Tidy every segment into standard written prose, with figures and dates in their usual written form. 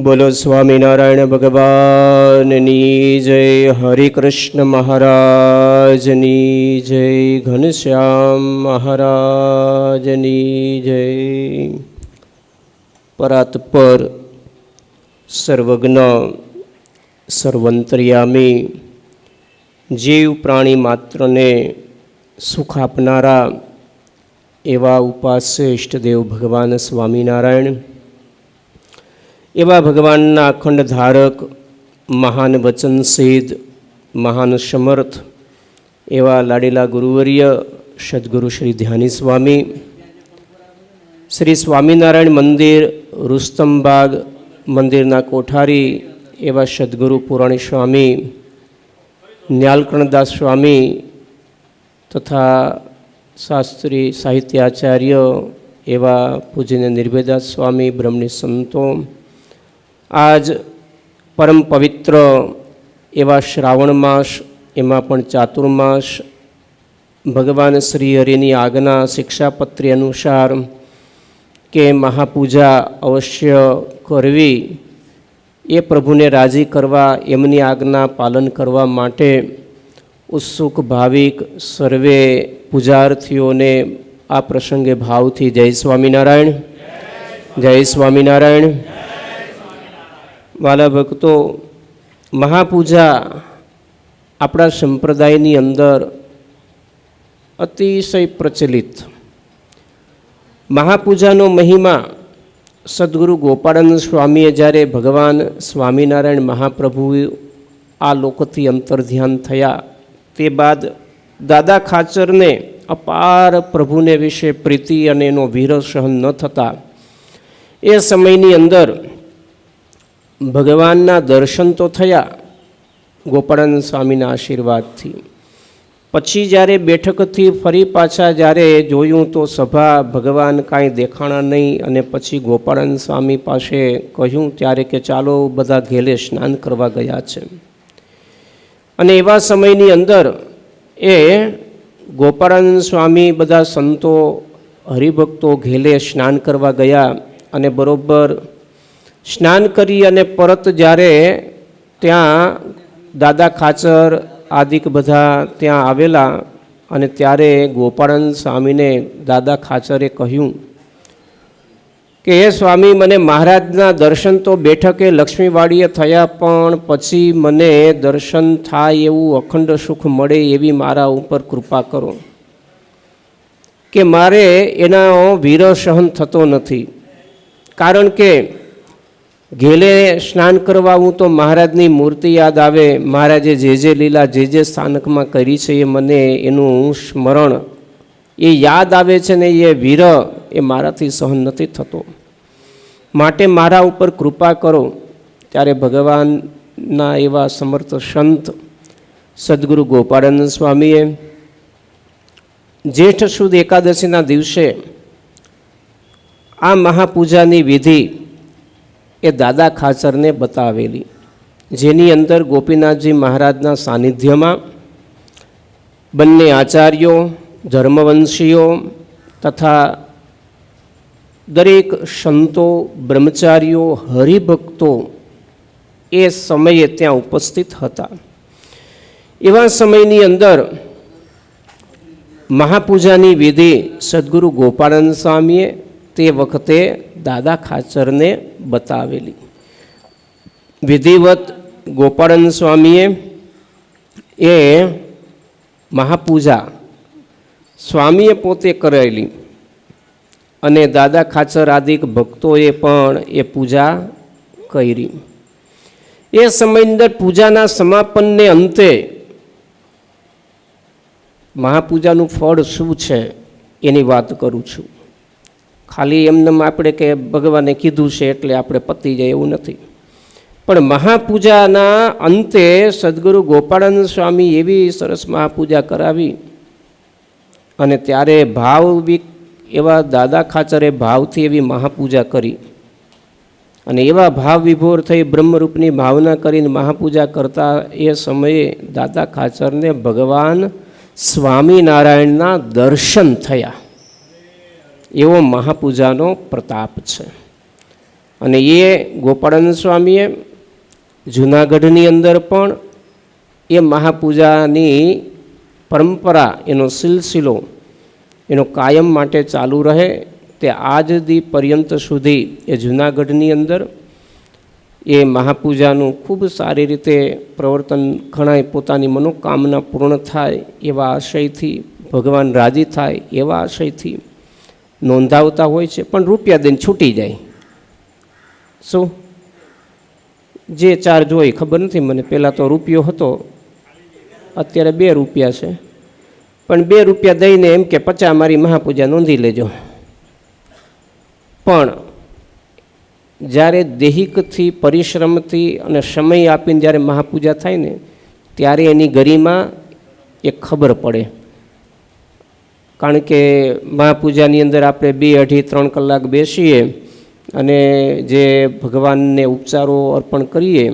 બોલો સ્વામિનારાયણ ભગવાનની જય, હરિ કૃષ્ણ મહારાજની જય, ઘનશ્યામ મહારાજની જય. પરાત્પર સર્વજ્ઞ સર્વંતર્યામી જીવ પ્રાણી માત્રને સુખ આપનારા એવા ઉપાસ્ય ઇષ્ટદેવ ભગવાન સ્વામિનારાયણ, એવા ભગવાનના અખંડ ધારક, મહાન વચનસિદ્ધ, મહાન સમર્થ એવા લાડીલા ગુરુવર્ય સદગુરુ શ્રી ધ્યાની સ્વામી, શ્રી સ્વામિનારાયણ મંદિર રુસ્તમબાગ મંદિરના કોઠારી એવા સદગુરુ પુરાણી સ્વામી, ન્યાલકર્ણદાસ સ્વામી તથા શાસ્ત્રી સાહિત્યાચાર્ય એવા પૂજ્ય નિર્ભયદાસ સ્વામી, બ્રહ્મણી સંતો, આજ પરમ પવિત્ર એવા શ્રાવણ માસ, એમાં પણ ચાતુર્માસ, ભગવાન શ્રી હરિની આજ્ઞા શિક્ષાપત્રી અનુસાર કે મહાપૂજા અવશ્ય કરવી, એ પ્રભુને રાજી કરવા, એમની આજ્ઞા પાલન કરવા માટે ઉત્સુક ભાવિક સર્વે પૂજાર્થીઓને આ પ્રસંગે ભાવથી જય સ્વામિનારાયણ, જય સ્વામિનારાયણ. વાલા ભક્તો, મહાપૂજા આપણા સંપ્રદાયની અંદર અતિશય પ્રચલિત. મહાપૂજાનો મહિમા સદગુરુ ગોપાળાનંદ સ્વામીએ જ્યારે ભગવાન સ્વામિનારાયણ મહાપ્રભુ આ લોકથી અંતર્ધ્યાન થયા તે બાદ દાદા ખાચરને અપાર પ્રભુને વિશે પ્રીતિ અને એનો વિરહ સહન ન થતા એ સમયની અંદર ભગવાનના દર્શન તો થયા ગોપાળાનંદ સ્વામીના આશીર્વાદથી. પછી જ્યારે બેઠકથી ફરી પાછા જ્યારે જોયું તો સભા ભગવાન કાંઈ દેખાણા નહીં, અને પછી ગોપાળાનંદ સ્વામી પાસે કહ્યું ત્યારે કે ચાલો બધા ઘેલે સ્નાન કરવા ગયા છે. અને એવા સમયની અંદર એ ગોપાળાનંદ સ્વામી બધા સંતો હરિભક્તો ઘેલે સ્નાન કરવા ગયા, અને બરોબર સ્નાન કરી અને પરત જ્યારે ત્યાં દાદા ખાચર આદિક બધા ત્યાં આવેલા, અને ત્યારે ગોપાળાનંદ સ્વામીને દાદા ખાચરે કહ્યું કે હે સ્વામી, મને મહારાજના દર્શન તો બેઠકે લક્ષ્મીવાડીએ થયા, પણ પછી મને દર્શન થાય એવું અખંડ સુખ મળે એવી મારા ઉપર કૃપા કરો, કે મારે એનો વિરહ સહન થતો નથી. કારણ કે ઘેલે સ્નાન કરવા આવું તો મહારાજની મૂર્તિ યાદ આવે, મહારાજે જે લીલા જે સ્થાનકમાં કરી છે એ મને એનું સ્મરણ એ યાદ આવે છે, ને એ વિરહ એ મારાથી સહન નથી થતો, માટે મારા ઉપર કૃપા કરો. ત્યારે ભગવાનના એવા સમર્થ સંત સદગુરુ ગોપાળાનંદ સ્વામીએ જેઠ સુદ એકાદશીના દિવસે આ મહાપૂજાની વિધિ એ દાદા ખાચરને બતાવેલી, જેની અંદર ગોપીનાથજી મહારાજના સાનિધ્યમાં બંને આચાર્યો, ધર્મવંશીઓ તથા દરેક સંતો, બ્રહ્મચારીઓ, હરિભક્તો એ સમયે ત્યાં ઉપસ્થિત હતા. એવા સમયની અંદર મહાપૂજાની વિધિ સદગુરુ ગોપાળાનંદ સ્વામીએ તે વખતે દાદા ખાચરને બતાવેલી. વિધિવત ગોપાળાનંદ સ્વામીએ એ મહાપૂજા સ્વામીએ પોતે કરેલી, અને દાદા ખાચર આદિક ભક્તોએ પણ એ પૂજા કરી. એ સમયની અંદર પૂજાના સમાપનને અંતે મહાપૂજાનું ફળ શું છે એની વાત કરું છું. ખાલી એમને આપણે કે ભગવાને કીધું છે એટલે આપણે પતી જાય એવું નથી. પણ મહાપૂજાના અંતે સદગુરુ ગોપાળાનંદ સ્વામી એવી સરસ મહાપૂજા કરાવી, અને ત્યારે ભાવિક એવા દાદા ખાચરે ભાવથી એવી મહાપૂજા કરી, અને એવા ભાવ વિભોર થઈ બ્રહ્મરૂપની ભાવના કરીને મહાપૂજા કરતા એ સમયે દાદા ખાચરને ભગવાન સ્વામિનારાયણના દર્શન થયા. એવો મહાપૂજાનો પ્રતાપ છે. અને એ ગોપાળાનંદ સ્વામીએ જૂનાગઢની અંદર પણ એ મહાપૂજાની પરંપરા, એનો સિલસિલો એનો કાયમ માટે ચાલુ રહે તે આજ દી પર્યંત સુધી એ જૂનાગઢની અંદર એ મહાપૂજાનું ખૂબ સારી રીતે પ્રવર્તન, ઘણાય પોતાની મનોકામના પૂર્ણ થાય એવા આશયથી, ભગવાન રાજી થાય એવા આશયથી નોંધાવતા હોય છે. પણ રૂપિયા દઈને છૂટી જાય. શું જે ચાર્જ હોય ખબર નથી મને. પહેલાં તો રૂપિયો હતો, અત્યારે 2 રૂપિયા છે. પણ 2 રૂપિયા દઈને એમ કે 50 મારી મહાપૂજા નોંધી લેજો. પણ જ્યારે દેહિકથી, પરિશ્રમથી અને સમય આપીને જ્યારે મહાપૂજા થાય ને ત્યારે એની ગરિમા એ ખબર પડે. કારણ કે મહાપૂજાની અંદર આપણે 2, 2.5, 3 કલાક બેસીએ અને જે ભગવાનને ઉપચારો અર્પણ કરીએ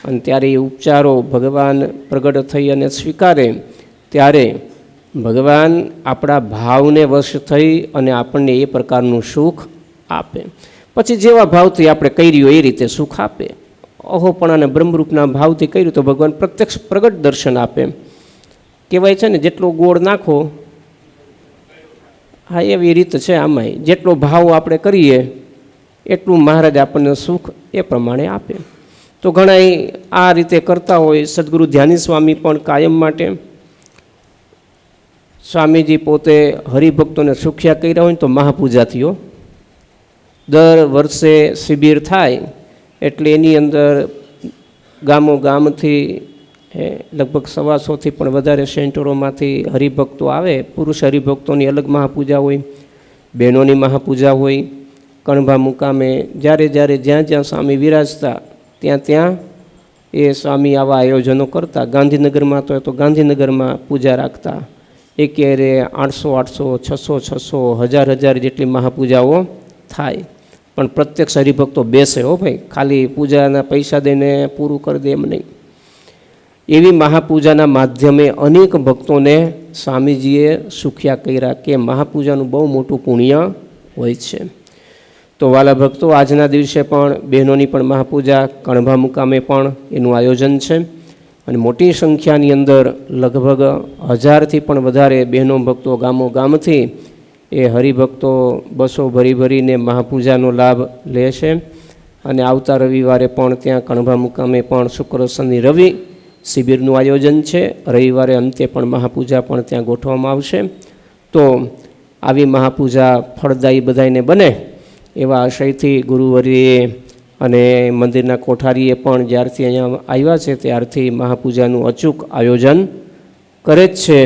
અને ત્યારે એ ઉપચારો ભગવાન પ્રગટ થઈ અને સ્વીકારે ત્યારે ભગવાન આપણા ભાવને વશ થઈ અને આપણને એ પ્રકારનું સુખ આપે. પછી જેવા ભાવથી આપણે કર્યું એ રીતે સુખ આપે. અહોપણાને બ્રહ્મરૂપના ભાવથી કર્યું તો ભગવાન પ્રત્યક્ષ પ્રગટ દર્શન આપે. કહેવાય છે ને, જેટલો ગોળ નાખો, હા એવી રીત છે આમાંય. જેટલો ભાવ આપણે કરીએ એટલું મહારાજ આપણને સુખ એ પ્રમાણે આપે. તો ઘણા આ રીતે કરતા હોય. સદગુરુ ધ્યાની સ્વામી પણ કાયમ માટે, સ્વામીજી પોતે હરિભક્તોને સુખ્યા કર્યા હોય તો મહાપૂજાથીઓ દર વર્ષે શિબિર થાય એટલે એની અંદર ગામો ગામથી લગભગ 125 પણ વધારે સેન્ટરોમાંથી હરિભક્તો આવે. પુરુષ હરિભક્તોની અલગ મહાપૂજા હોય, બહેનોની મહાપૂજા હોય. કણભા મુકામે જ્યારે જ્યાં જ્યાં સ્વામી વિરાજતા ત્યાં એ સ્વામી આવા આયોજનો કરતા. ગાંધીનગરમાં તો ગાંધીનગરમાં પૂજા રાખતા. એકેરે 800, 600, 1000 જેટલી મહાપૂજાઓ થાય. પણ પ્રત્યક્ષ હરિભક્તો બેસે હો ભાઈ, ખાલી પૂજાના પૈસા દઈને પૂરું કરી દે એમ નહીં. એવી મહાપૂજાના માધ્યમે અનેક ભક્તોને સ્વામીજીએ સુખ્યા કર્યા કે મહાપૂજાનું બહુ મોટું પુણ્ય હોય છે. તો વાલા ભક્તો, આજના દિવસે પણ બહેનોની પણ મહાપૂજા, કણભા મુકામે પણ એનું આયોજન છે. અને મોટી સંખ્યાની અંદર લગભગ 1000થી પણ વધારે બહેનો ભક્તો ગામો ગામથી એ હરિભક્તો બસો ભરીને મહાપૂજાનો લાભ લે છે. અને આવતા રવિવારે પણ ત્યાં કણભા મુકામે પણ શુક્ર, શનિ, રવિ શિબિરનું આયોજન છે. રવિવારે અંતે પણ મહાપૂજા પણ ત્યાં ગોઠવવામાં આવશે. તો આવી મહાપૂજા ફળદાયી બધાને બને એવા આશયથી ગુરુવરીએ અને મંદિરના કોઠારીએ પણ જ્યારથી અહીંયા આવ્યા છે ત્યારથી મહાપૂજાનું અચૂક આયોજન કરે જ છે.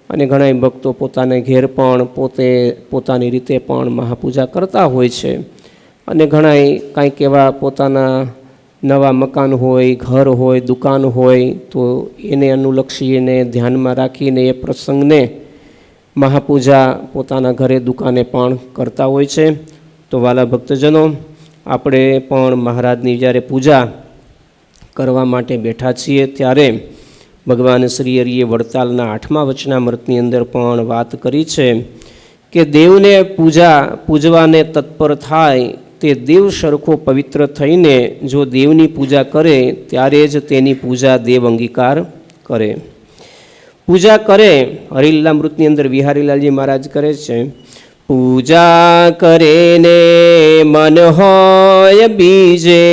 અને ઘણા ભક્તો પોતાને ઘેર પણ પોતાની રીતે પણ મહાપૂજા કરતા હોય છે. અને ઘણા કાંઈક એવા પોતાના નવા મકાન હોય, ઘર હોય, દુકાન હોય તો એને અનુલક્ષીને ધ્યાનમાં રાખીને એ પ્રસંગને મહાપૂજા પોતાના ઘરે, દુકાને પણ કરતા હોય છે. તો વાલા ભક્તજનો, આપણે પણ મહારાજની જ્યારે પૂજા કરવા માટે બેઠા છીએ ત્યારે ભગવાન શ્રી હરિએ વડતાલના 8મા વચનામૃતની અંદર પણ વાત કરી છે કે દેવને પૂજવાને તત્પર થાય તે દેવ સરખો પવિત્ર થઈને જો દેવની પૂજા કરે ત્યારે જ તેની પૂજા દેવ અંગીકાર કરે. પૂજા કરે, હરિલીલામૃતની અંદર વિહારીલાલજી મહારાજ કરે છે, પૂજા કરે ને મન હોય બીજે,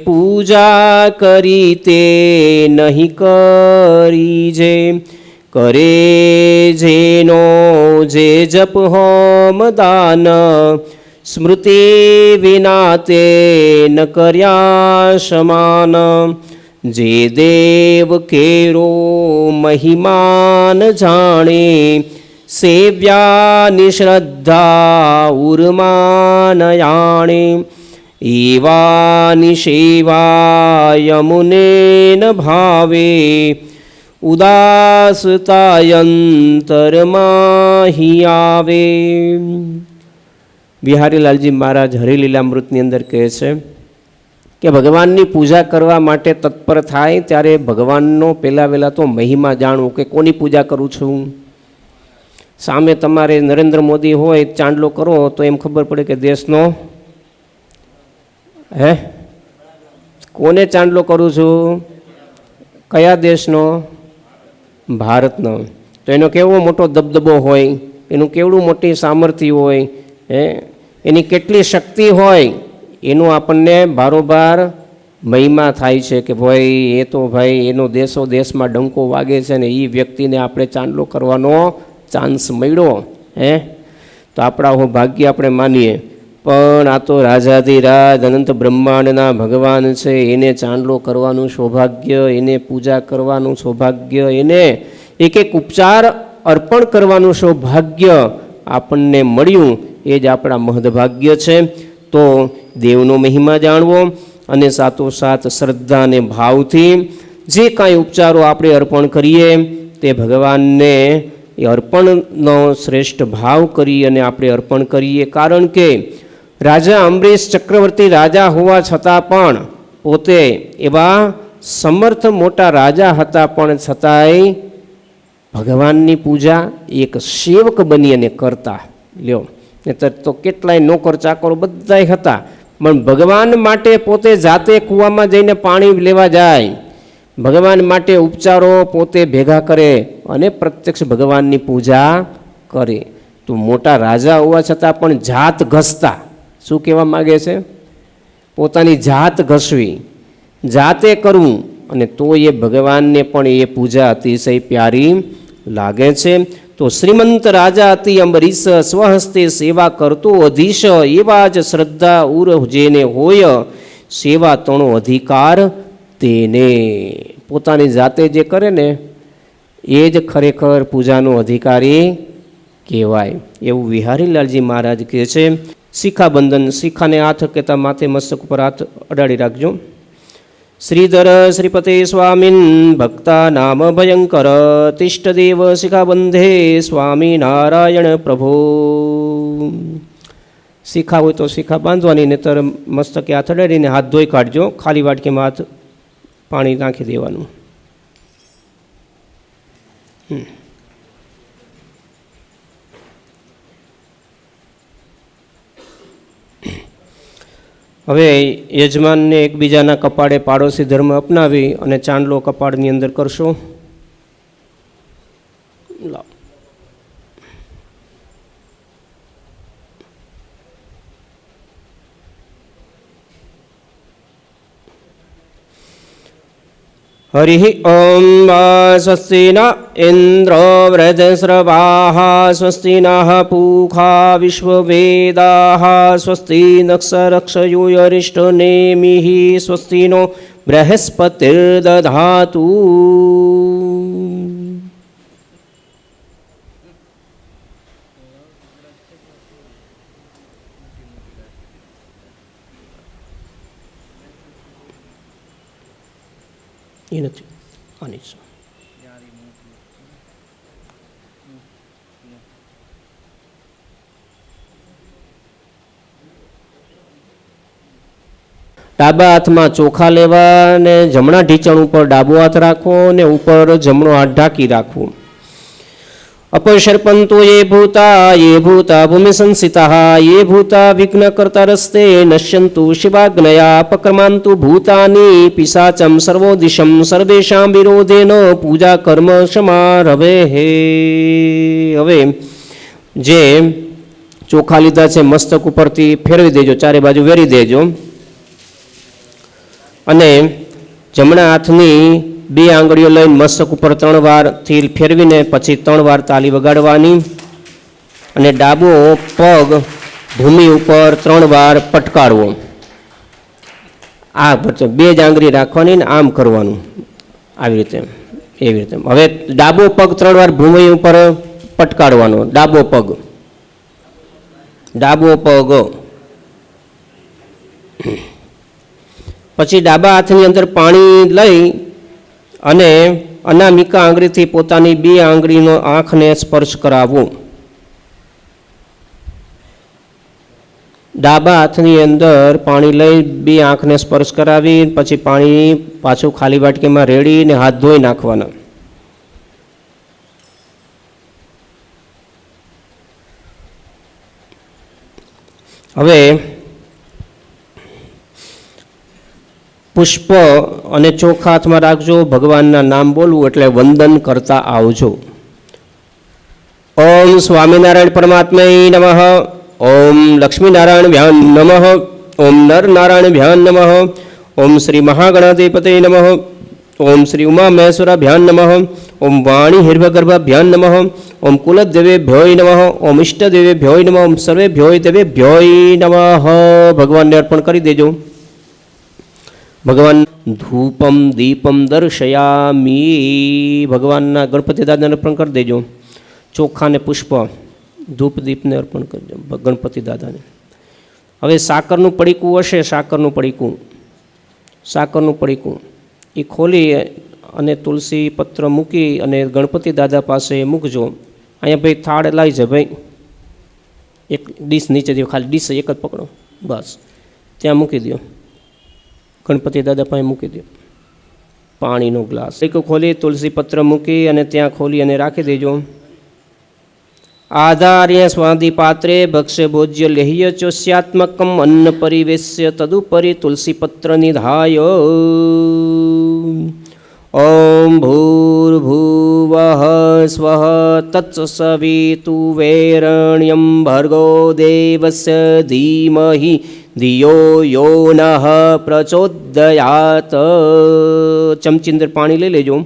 પૂજા કરી તે નહીં કરી જે, કરે જેનો જે જપ હોમ દાન, સ્મૃતિ વિના તે ન કર્યા સમાન, જે દેવ કેરો મહિમાન જાણે, સેવ્યાની શ્રદ્ધા ઉર્માન યાણે, એવાની સેવા યમુને ન ભાવે, ઉદાસતાયંતરમાં હી આવે. વિહારીલાલજી મહારાજ હરિલીલામૃતની અંદર કહે છે કે ભગવાનની પૂજા કરવા માટે તત્પર થાય ત્યારે ભગવાનનો પહેલાં તો મહિમા જાણવું કે કોની પૂજા કરું છું. સામે તમારે નરેન્દ્ર મોદી હોય, ચાંદલો કરો તો એમ ખબર પડે કે દેશનો હે? કોને ચાંદલો કરું છું? કયા દેશનો? ભારતનો. તો એનો કેવો મોટો દબદબો હોય, એનું કેવડું મોટી સામર્થ્ય હોય, એની કેટલી શક્તિ હોય, એનું આપણને બારોબાર મહિમા થાય છે કે ભાઈ એ તો ભાઈ એનો દેશો દેશમાં ડંકો વાગે છે ને એ વ્યક્તિને આપણે ચાંદલો કરવાનો ચાન્સ મળ્યો. તો આપણા હું ભાગ્ય આપણે માનીએ, પણ આ તો રાજાધિરાજ અનંત બ્રહ્માંડના ભગવાન છે, એને ચાંદલો કરવાનું સૌભાગ્ય, એને પૂજા કરવાનું સૌભાગ્ય, એને એક એક ઉપચાર અર્પણ કરવાનું સૌભાગ્ય આપણને મળ્યું, એ જ આપણા મહદભાગ્ય છે. તો દેવનો મહિમા જાણવો અને સાથોસાથ શ્રદ્ધા અને ભાવથી જે કાંઈ ઉપચારો આપણે અર્પણ કરીએ તે ભગવાનને એ અર્પણનો શ્રેષ્ઠ ભાવ કરી અને આપણે અર્પણ કરીએ. કારણ કે રાજા અમરીશ ચક્રવર્તી રાજા હોવા છતાં પણ પોતે એવા સમર્થ મોટા રાજા હતા, પણ છતાંય ભગવાનની પૂજા એક સેવક બની અને કરતા. લ્યો, નહીતર તો કેટલાય નોકર ચાકરો બધાય હતા, પણ ભગવાન માટે પોતે જાતે કૂવામાં જઈને પાણી લેવા જાય, ભગવાન માટે ઉપચારો પોતે ભેગા કરે અને પ્રત્યક્ષ ભગવાનની પૂજા કરે. તો મોટા રાજા હોવા છતાં પણ જાત ઘસતા. શું કહેવા માગે છે? પોતાની જાત ઘસવી, જાતે કરવું, અને તો એ ભગવાનને પણ એ પૂજા અતિશય પ્યારી લાગે છે. તો શ્રીમંત રાજા અતિ અંબરીશ સ્વહસ્તે સેવા કરતો અધીશ, એવા જ શ્રદ્ધા ઉર જેને હોય, સેવા તણો અધિકાર તેને. પોતાની જાતે જે કરે ને એ જ ખરેખર પૂજાનો અધિકારી કહેવાય. એવું વિહારીલાલજી મહારાજ કહે છે. શિખાબંધન, શિખાને હાથ કહેતા માથે મસ્તક ઉપર હાથ અડાડી રાખજો. શ્રીધર શ્રીપતે સ્વામીન ભક્તા નામ ભયંકર, તિષ્ઠદેવ શિખાબંધે સ્વામી નારાયણ પ્રભો. શિખા હોય તો શિખા બાંધવાની, નહીતર મસ્તકે હાથ અડાડીને હાથ ધોઈ કાઢજો. ખાલી વાટકીમાં હાથ પાણી નાખી દેવાનું. હવે યજમાનને એકબીજાના કપાળે પાડોશી ધર્મ અપનાવી અને ચાંદલો કપાળની અંદર કરશો. હરિ ઓમ. સ્વસ્તિ ન ઇન્દ્ર વૃધસ્રવાઃ, સ્વસ્તિ નઃ પૂષા વિશ્વવેદાઃ, સ્વસ્તિ નક્ષરક્ષયોરિષ્ટનેમિઃ, સ્વસ્તિ નો બૃહસ્પતિર્દધાતુ. એ નથી આની છે. ડાબા હાથમાં ચોખા લેવા ને જમણા ઢીંચણ ઉપર ડાબો હાથ રાખવો ને ઉપર જમણો હાથ ઢાંકી રાખવું. अपशर्पन्तो ये भूता भूमि संसिताः, ये भूता विघ्न कर्ता रस्ते नश्यन्तु शिवाग्नया, अपक्रमान्तु भूतानि पिशाचं सर्वोदिशं, सर्वेषां विरोधेन पूजा कर्म समारभे. હવે જે ચોખા લીધા છે મસ્તક ઉપરથી ફેરવી દેજો, ચારે બાજુ વેરી દેજો, અને જમણા હાથની બે આંગળીઓ લઈને મસ્તક ઉપર 3 વારથી ફેરવીને પછી 3 વાર તાલી વગાડવાની, અને ડાબો પગ ભૂમિ ઉપર 3 વાર પટકારવો. આ બે જ આંગળી રાખવાની ને આમ કરવાનું, આવી રીતે, એવી રીતે. હવે ડાબો પગ 3 વાર ભૂમિ ઉપર પટકારવાનો, ડાબો પગ, પછી ડાબા હાથની અંદર પાણી લઈ અને અનામિકા આંગળીથી પોતાની 2 આંગળીનો આંખને સ્પર્શ કરાવવો. ડાબા હાથની અંદર પાણી લઈ 2 આંખને સ્પર્શ કરાવી પછી પાણી પાછું ખાલી વાટકીમાં રેડીને હાથ ધોઈ નાખવાના. હવે પુષ્પ અને ચોખા હાથમાં રાખજો, ભગવાનના નામ બોલવું એટલે વંદન કરતા આવજો. ઓમ સ્વામિનારાયણ પરમાત્મય નમઃ. ઓમ લક્ષ્મીનારાયણ ભ્યાન નમઃ. ઓમ નરનારાયણ ભ્યાન નમઃ. ઓમ શ્રી મહાગણાધિપતય નમઃ. ઓમ શ્રી ઉમામહેશ્વરાભ્યાન નમઃ. ઓમ વાણી હિરભગર્ભાભ્યાન નમઃ. ઓમ કુલદેવેભ્યોય નમઃ. ઓમ ઇષ્ટદેવેભ્યોય નમઃ. ઓમ સર્વેભ્યોય દેવેભ્યોય નમઃ. ભગવાનને અર્પણ કરી દેજો. ભગવાન ધૂપમ દીપમ દર્શયામી. ભગવાનના ગણપતિ દાદાને અર્પણ કરી દેજો. ચોખાને પુષ્પ ધૂપ દીપને અર્પણ કરજો ગણપતિ દાદાને. હવે સાકરનું પડીકું હશે, સાકરનું પડીકું એ ખોલી અને તુલસી પત્ર મૂકી અને ગણપતિ દાદા પાસે મૂકજો. અહીંયા ભાઈ થાળ લાવી છે ભાઈ, એક ડીશ નીચે દો, ખાલી ડીશ એક જ પકડો બસ, ત્યાં મૂકી દો, ગણપતિ દાદા પાસે મૂકી દો. પાણીનો ગ્લાસ એક ખોલી તુલસી પત્ર મૂકી અને ત્યાં ખોલી અને રાખી દેજો. આધાર્ય સ્વાદિ પાત્રે ભક્ષ્ય ભોજ્ય લેહ્ય ચોસ્યાત્મકમ અન્ન પરિવેશ્ય તદુપરી તુલસી પત્ર નિધાય. ઓમ ભૂર્ભુવઃ સ્વઃ તત્સવિતુર્વરેણ્યં ભર્ગો દેવસ્ય ધીમહિ ધિયો યો નઃ પ્રચોદયાત. ચમચીંદર પાણી લઈ લેજો.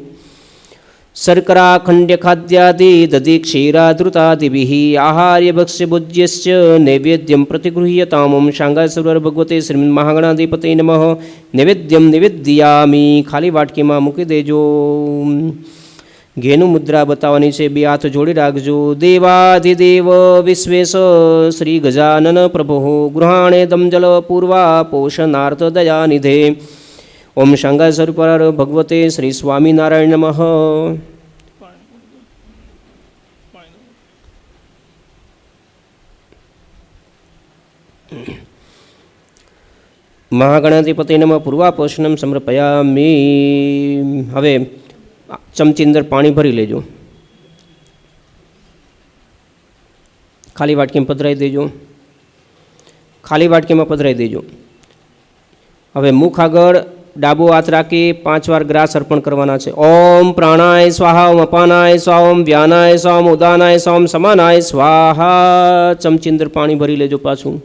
શર્કરા ખંડ્ય ખાદ્યાદિ દધિ ક્ષીરાધૃતાદિભિઃ આહાર્ય ભક્ષ્ય ભોજ્યસ્ય નૈવેદ્યમ પ્રતિગૃહ્યતામ. ઓમ શાંગાસુર ભગવતે શ્રીમન્ મહાગણાધિપતય નમઃ. નૈવેદ્યમ નિવેદ્યામિ. ખાલી વાટકીમાં મૂકી દેજો. ઘેનું મુદ્રા બતાવવાની છે, બે હાથ જોડી રાખજો. દેવાધિદેવ વિશ્વેશ શ્રી ગજાનન પ્રભો ગૃહાણેદમ જલ પૂર્વા પોષણાર્થ દયાનિધે. ઓમ શાંગાસુર ભગવતે શ્રી સ્વામિનારાયણ નમઃ. મહાગણાધિપતિ નમઃ. પૂર્વાપોષણમ સમર્પયામિ. હવે ચમચી અંદર પાણી ભરી લેજો. ખાલી વાટકીમાં પધરાવી દેજો. ખાલી વાટકીમાં પધરાવી દેજો. હવે મુખ આગળ ડાબો હાથ રાખી 5 વાર ગ્રાસ અર્પણ કરવાના છે. ઓમ પ્રાણાય સ્વાહા. ઓમ અપાનાય સ્વાહા. ઓમ વ્યાનાય સ્વાહા. ઓમ ઉદાનાય સ્વાહા. ઓમ સમાનાય સ્વાહા. ચમચી અંદર પાણી ભરી લેજો પાછું.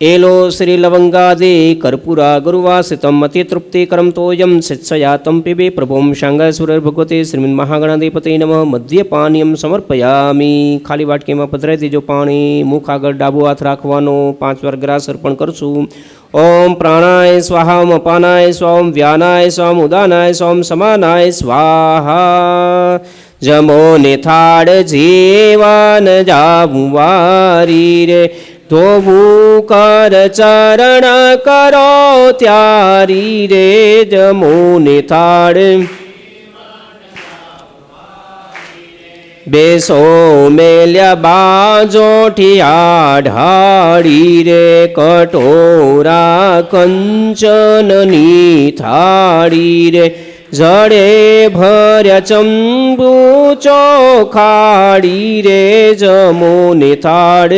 એલો શ્રી લવંગાદિ કર્પૂરા ગુરુવાસિતમ અતિ તૃપ્તિકરમ તોયમ શિત્સયાતમ પીબે પ્રભુમ શાંગાસુર ભગવતે શ્રીમન્ મહાગણાધિપતિ નમઃ. મધ્યપાનીયમ સમર્પયામિ. ખાલી વાટકીમાં પધરાવી દેજો પાણી. મુખ આગળ ડાબો હાથ રાખવાનો. 5 વાર ગ્રાસ અર્પણ કરશું. ઓમ પ્રાણાય સ્વાહા. ઓમ અપાનાય સ્વાહા. ઓમ વ્યાનાય સ્વાહા. ઓમ ઉદાનાય સ્વાહા. ઓમ સમાનાય સ્વાહા. જમો ને થાળ જીવન જાવું વારી રે. ધોવું કર ચરણ કરો ત્યારી રે. જમો ને થાળ બેસો મેલ્યા બાજોઠિયા ઢાળી રે. કટોરા કંચનની થાળી રે. જડે ભર્યા ચંબુ ચોખાડી રે. જમો ને થાળ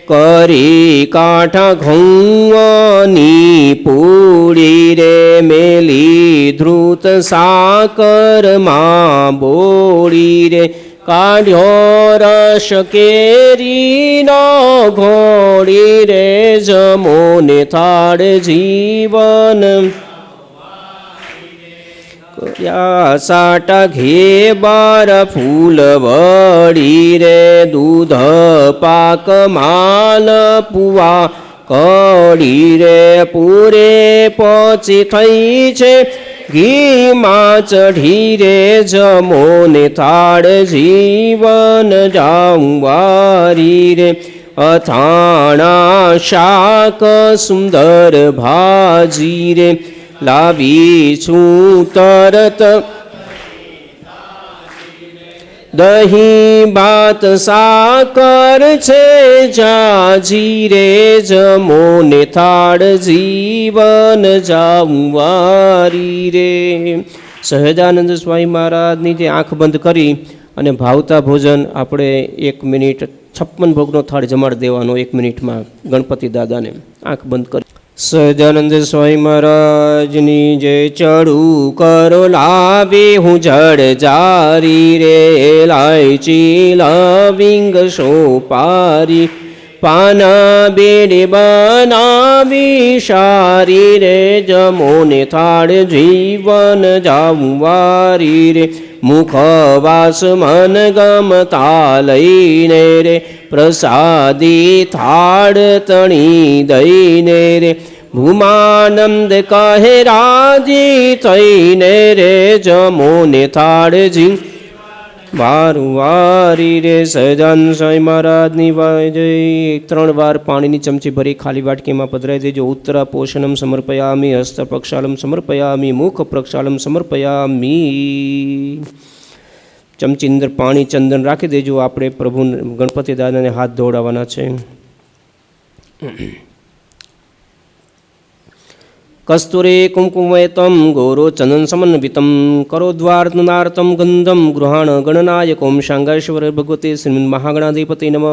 કરી કાંઠા ઘઉંની પૂડી રે. મેલી ધ્રુત સાકરમાં બોળી રે. કાઢ્યો રસ કેરીનો ઘોડી રે. જમો ને થાળ જીવન સાટા ઘે બાર ફૂલ વળી રે. દૂધ પાક માલ પુવા કડી રે. પૂરે પહોંચી થઈ છે ઘીમાં ચઢી રે. જમો ને થાળ જીવન જાવારી રે. અથાણા શાક સુંદર ભાજી રે. લાવી છું તરત દહીં ભાત સાકર છે જાજી રે. જમો ને થાળ જીવન જાવારી રે. સહજાનંદ સ્વામી મહારાજની જે આંખ બંધ કરી અને ભાવતા ભોજન આપણે 1 મિનિટ 56 ભોગનો થાળ જમાડી દેવાનો 1 મિનિટમાં ગણપતિ દાદાને. આંખ બંધ કરી. સહજાનંદ સ્વામી મહારાજની જય. ચડું કરો લાવી હું જડ જારી રે, લાયચી લવિંગ સોપારી, પાના બેડે બનાવી સારી રે, જમો ને થાળ જીવન જાવું વારી રે, મુખવાસ મન ગમતા લઈને રે, પ્રસાદી થાળ તણી દઈને રે, ભૂમાનંદ કહે રાજી થઈને રે, જમો ને થાળ જી વારું વારી રે. સહજાન સ્વામી મહારાજની જય. 3 વાર પાણીની ચમચી ભરી ખાલી વાટકીમાં પધરાઈ દેજો. ઉત્તરા પોષણમ સમર્પયામી, હસ્ત પ્રક્ષાલમ સમર્પયામી, મુખ પ્રક્ષાલમ સમર્પયામી. ચમચી અંદર પાણી ચંદન રાખી દેજો. આપણે પ્રભુ ગણપતિ દાદાને હાથ ધોવડાવવાના છે. કસ્તુરે કુમકુમયતમ ગૌરો ચંદન સમન્વિતમ, કરો દ્વાર્નાર્તમ ગંધમ ગૃહાણ ગણનાયક. ઓમ શાંગાશ્વર ભગવતે શ્રીમદ મહાગણાધિપતિ નમઃ.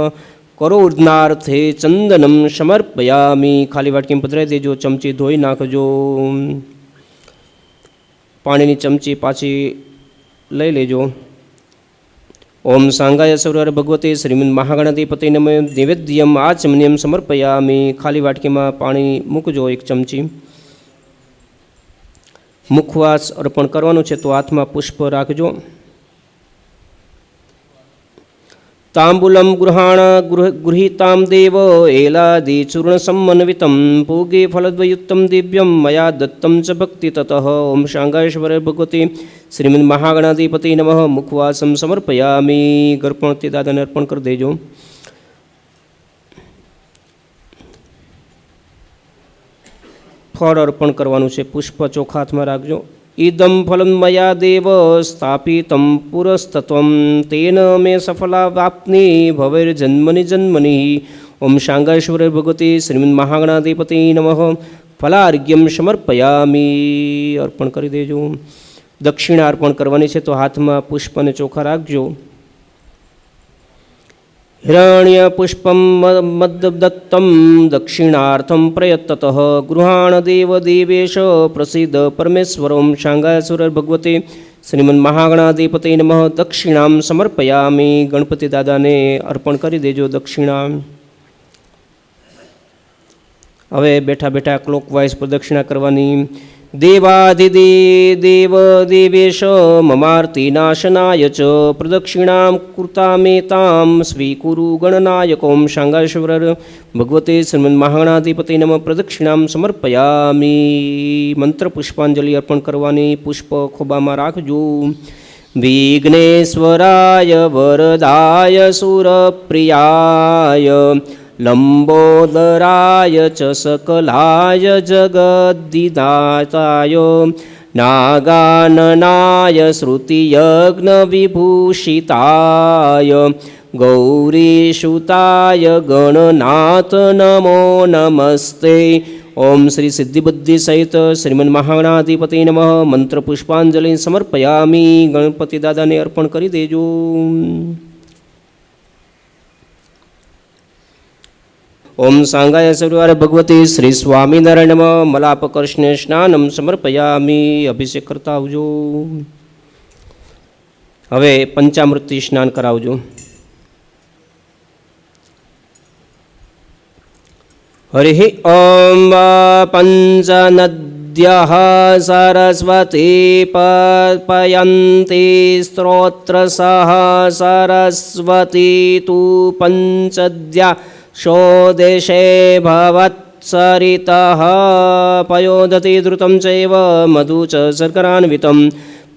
કરો ઉર્ધનાર્થે ચંદનમ સમર્પયામી. ખાલી વાટકીમાં પધરાઈ દેજો. ચમચી ધોઈ નાખજો. પાણીની ચમચી પાછી લઈ લેજો. ઓમ સાંગાય સૌર ભગવતે શ્રીમદ મહાગણાધિપતિ નમઃ. નૈવેદ્યમ આચમન્યમ સમર્પયામી. ખાલી વાટકીમાં પાણી મૂકજો 1 ચમચી. મુખવાસ અર્પણ કરવાનું છે તો હાથમાં પુષ્પ રાખજો. તાંબુલમ ગૃહાણ ગૃહીતામ દેવ એલાદી ચૂર્ણ સમન્વિતમ, પૂગે ફલદ્વયુક્તમ દિવ્યમ મયા દત્તમ ચ ભક્તિ તતઃ. ઓમ શાંગાશ્વર ભગવતે શ્રીમદ મહાગણાધિપતિ નમઃ. મુખવાસમ સમર્પયામી. ગણપતિ દાદાને અર્પણ કરી દેજો. ફળ અર્પણ કરવાનું છે. પુષ્પ ચોખા હાથમાં રાખજો. ઇદમ ફલમ મયા દેવ સ્થાપિતમ પુરસ્તત્વમ, તેન મે સફલા વાપ્ની ભવેર જન્મની જન્મની. ઓમ શાંગાશ્વર ભગવતી શ્રીમદ મહાગણાધિપતિ નમઃ. ફલાર્ઘ્યમ સમર્પયામી. અર્પણ કરી દેજો. દક્ષિણા અર્પણ કરવાની છે તો હાથમાં પુષ્પ અને ચોખા રાખજો. હિરણ્ય પુષ્પમ મદદત્તમ દક્ષિણાર્થમ પ્રયત્તત, ગૃહાણ દેવ દેવેશ પ્રસિદ્ધ પરમેશ્વર. ઓમ શાંગાસુર ભગવતે શ્રીમદ મહાગણાધિપતિ નમઃ. દક્ષિણામ સમર્પયામી. ગણપતિ દાદાને અર્પણ કરી દેજો દક્ષિણા. હવે બેઠા બેઠા ક્લોકવાઇઝ પ્રદક્ષિણા કરવાની. દેવાધિદેવ દેવેશ મમાર્તિ નાશનાય ચ, પ્રદક્ષિણામ કૃતામેતામ સ્વીકુરુ ગણનાયક. ઓમ શાંગાશ્વર ભગવતે શ્રીમદ મહાગણાધિપતિ નમઃ. પ્રદક્ષિણામ સમર્પયામી. મંત્ર પુષ્પાંજલિ અર્પણ કરવાની. પુષ્પ ખોબામાં રાખજો. વિઘ્નેશ્વરાય વરદાય સુરપ્રિયાય, લંબોદરાય ચ સકલાય જગદ્દિદાતાય, નાગાનનાય શ્રુતિયજ્ઞ વિભૂષિતાય, ગૌરીસુતાય ગણનાથ નમો નમસ્તે. ઓમ શ્રી સિદ્ધિબુદ્ધિ સહિત શ્રીમદ મહાગણાધિપતિ નમઃ. મંત્ર પુષ્પાંજલિ સમર્પયામી. ગણપતિ દાદાને અર્પણ કરી દેજો. ઓમ સાંગાય સર્વાર ભગવતી શ્રી સ્વામિનારાયણ નમઃ. મલાપકર્ષણે સ્નાનમ સમર્પયામી. અભિષેક કરતા આવજો. હવે પંચામૃતથી સ્નાન કરાવજો. હરિ ઓમ પંચનદ્યઃ સરસ્વતી પયંતી સ્ત્રોત્રસઃ સરસ્વતી તુ પંચદ્યા શોદેશે ભવત્સરિતઃ પયોદતિ ધૃतं ચૈવ મધુ ચ શર્કરાન્વિतं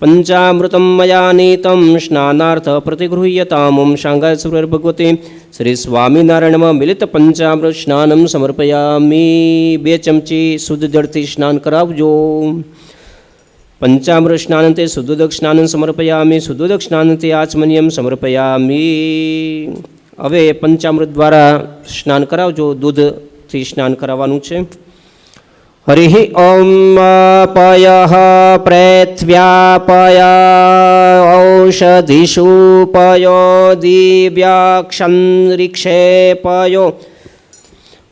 પંચામૃतं મયા નીतं સ્નાનાર્થ પ્રતિગૃહ્યતામ. ઓમ શાંગાસુર ભગવતે શ્રી સ્વામિનારાયણમાં મિલિત પંચામૃત સ્નાનમ સમર્પયામી. 2 ચમચી શુદ્ધ જળથી સ્નાન કરાવજો. પંચામૃત સ્નાનંતે શુદ્ધોદક સ્નાનમ સમર્પયામી. શુદ્ધોદક સ્નાનંતે આચમન્યમ સમર્પયામી. હવે પંચામૃત દ્વારા સ્નાન કરાવજો. દૂધથી સ્નાન કરાવવાનું છે. हरिः ॐ पयः प्रेत्व्यापय औषधिषु पयो दिव्याक्षन्रिक्षेपयो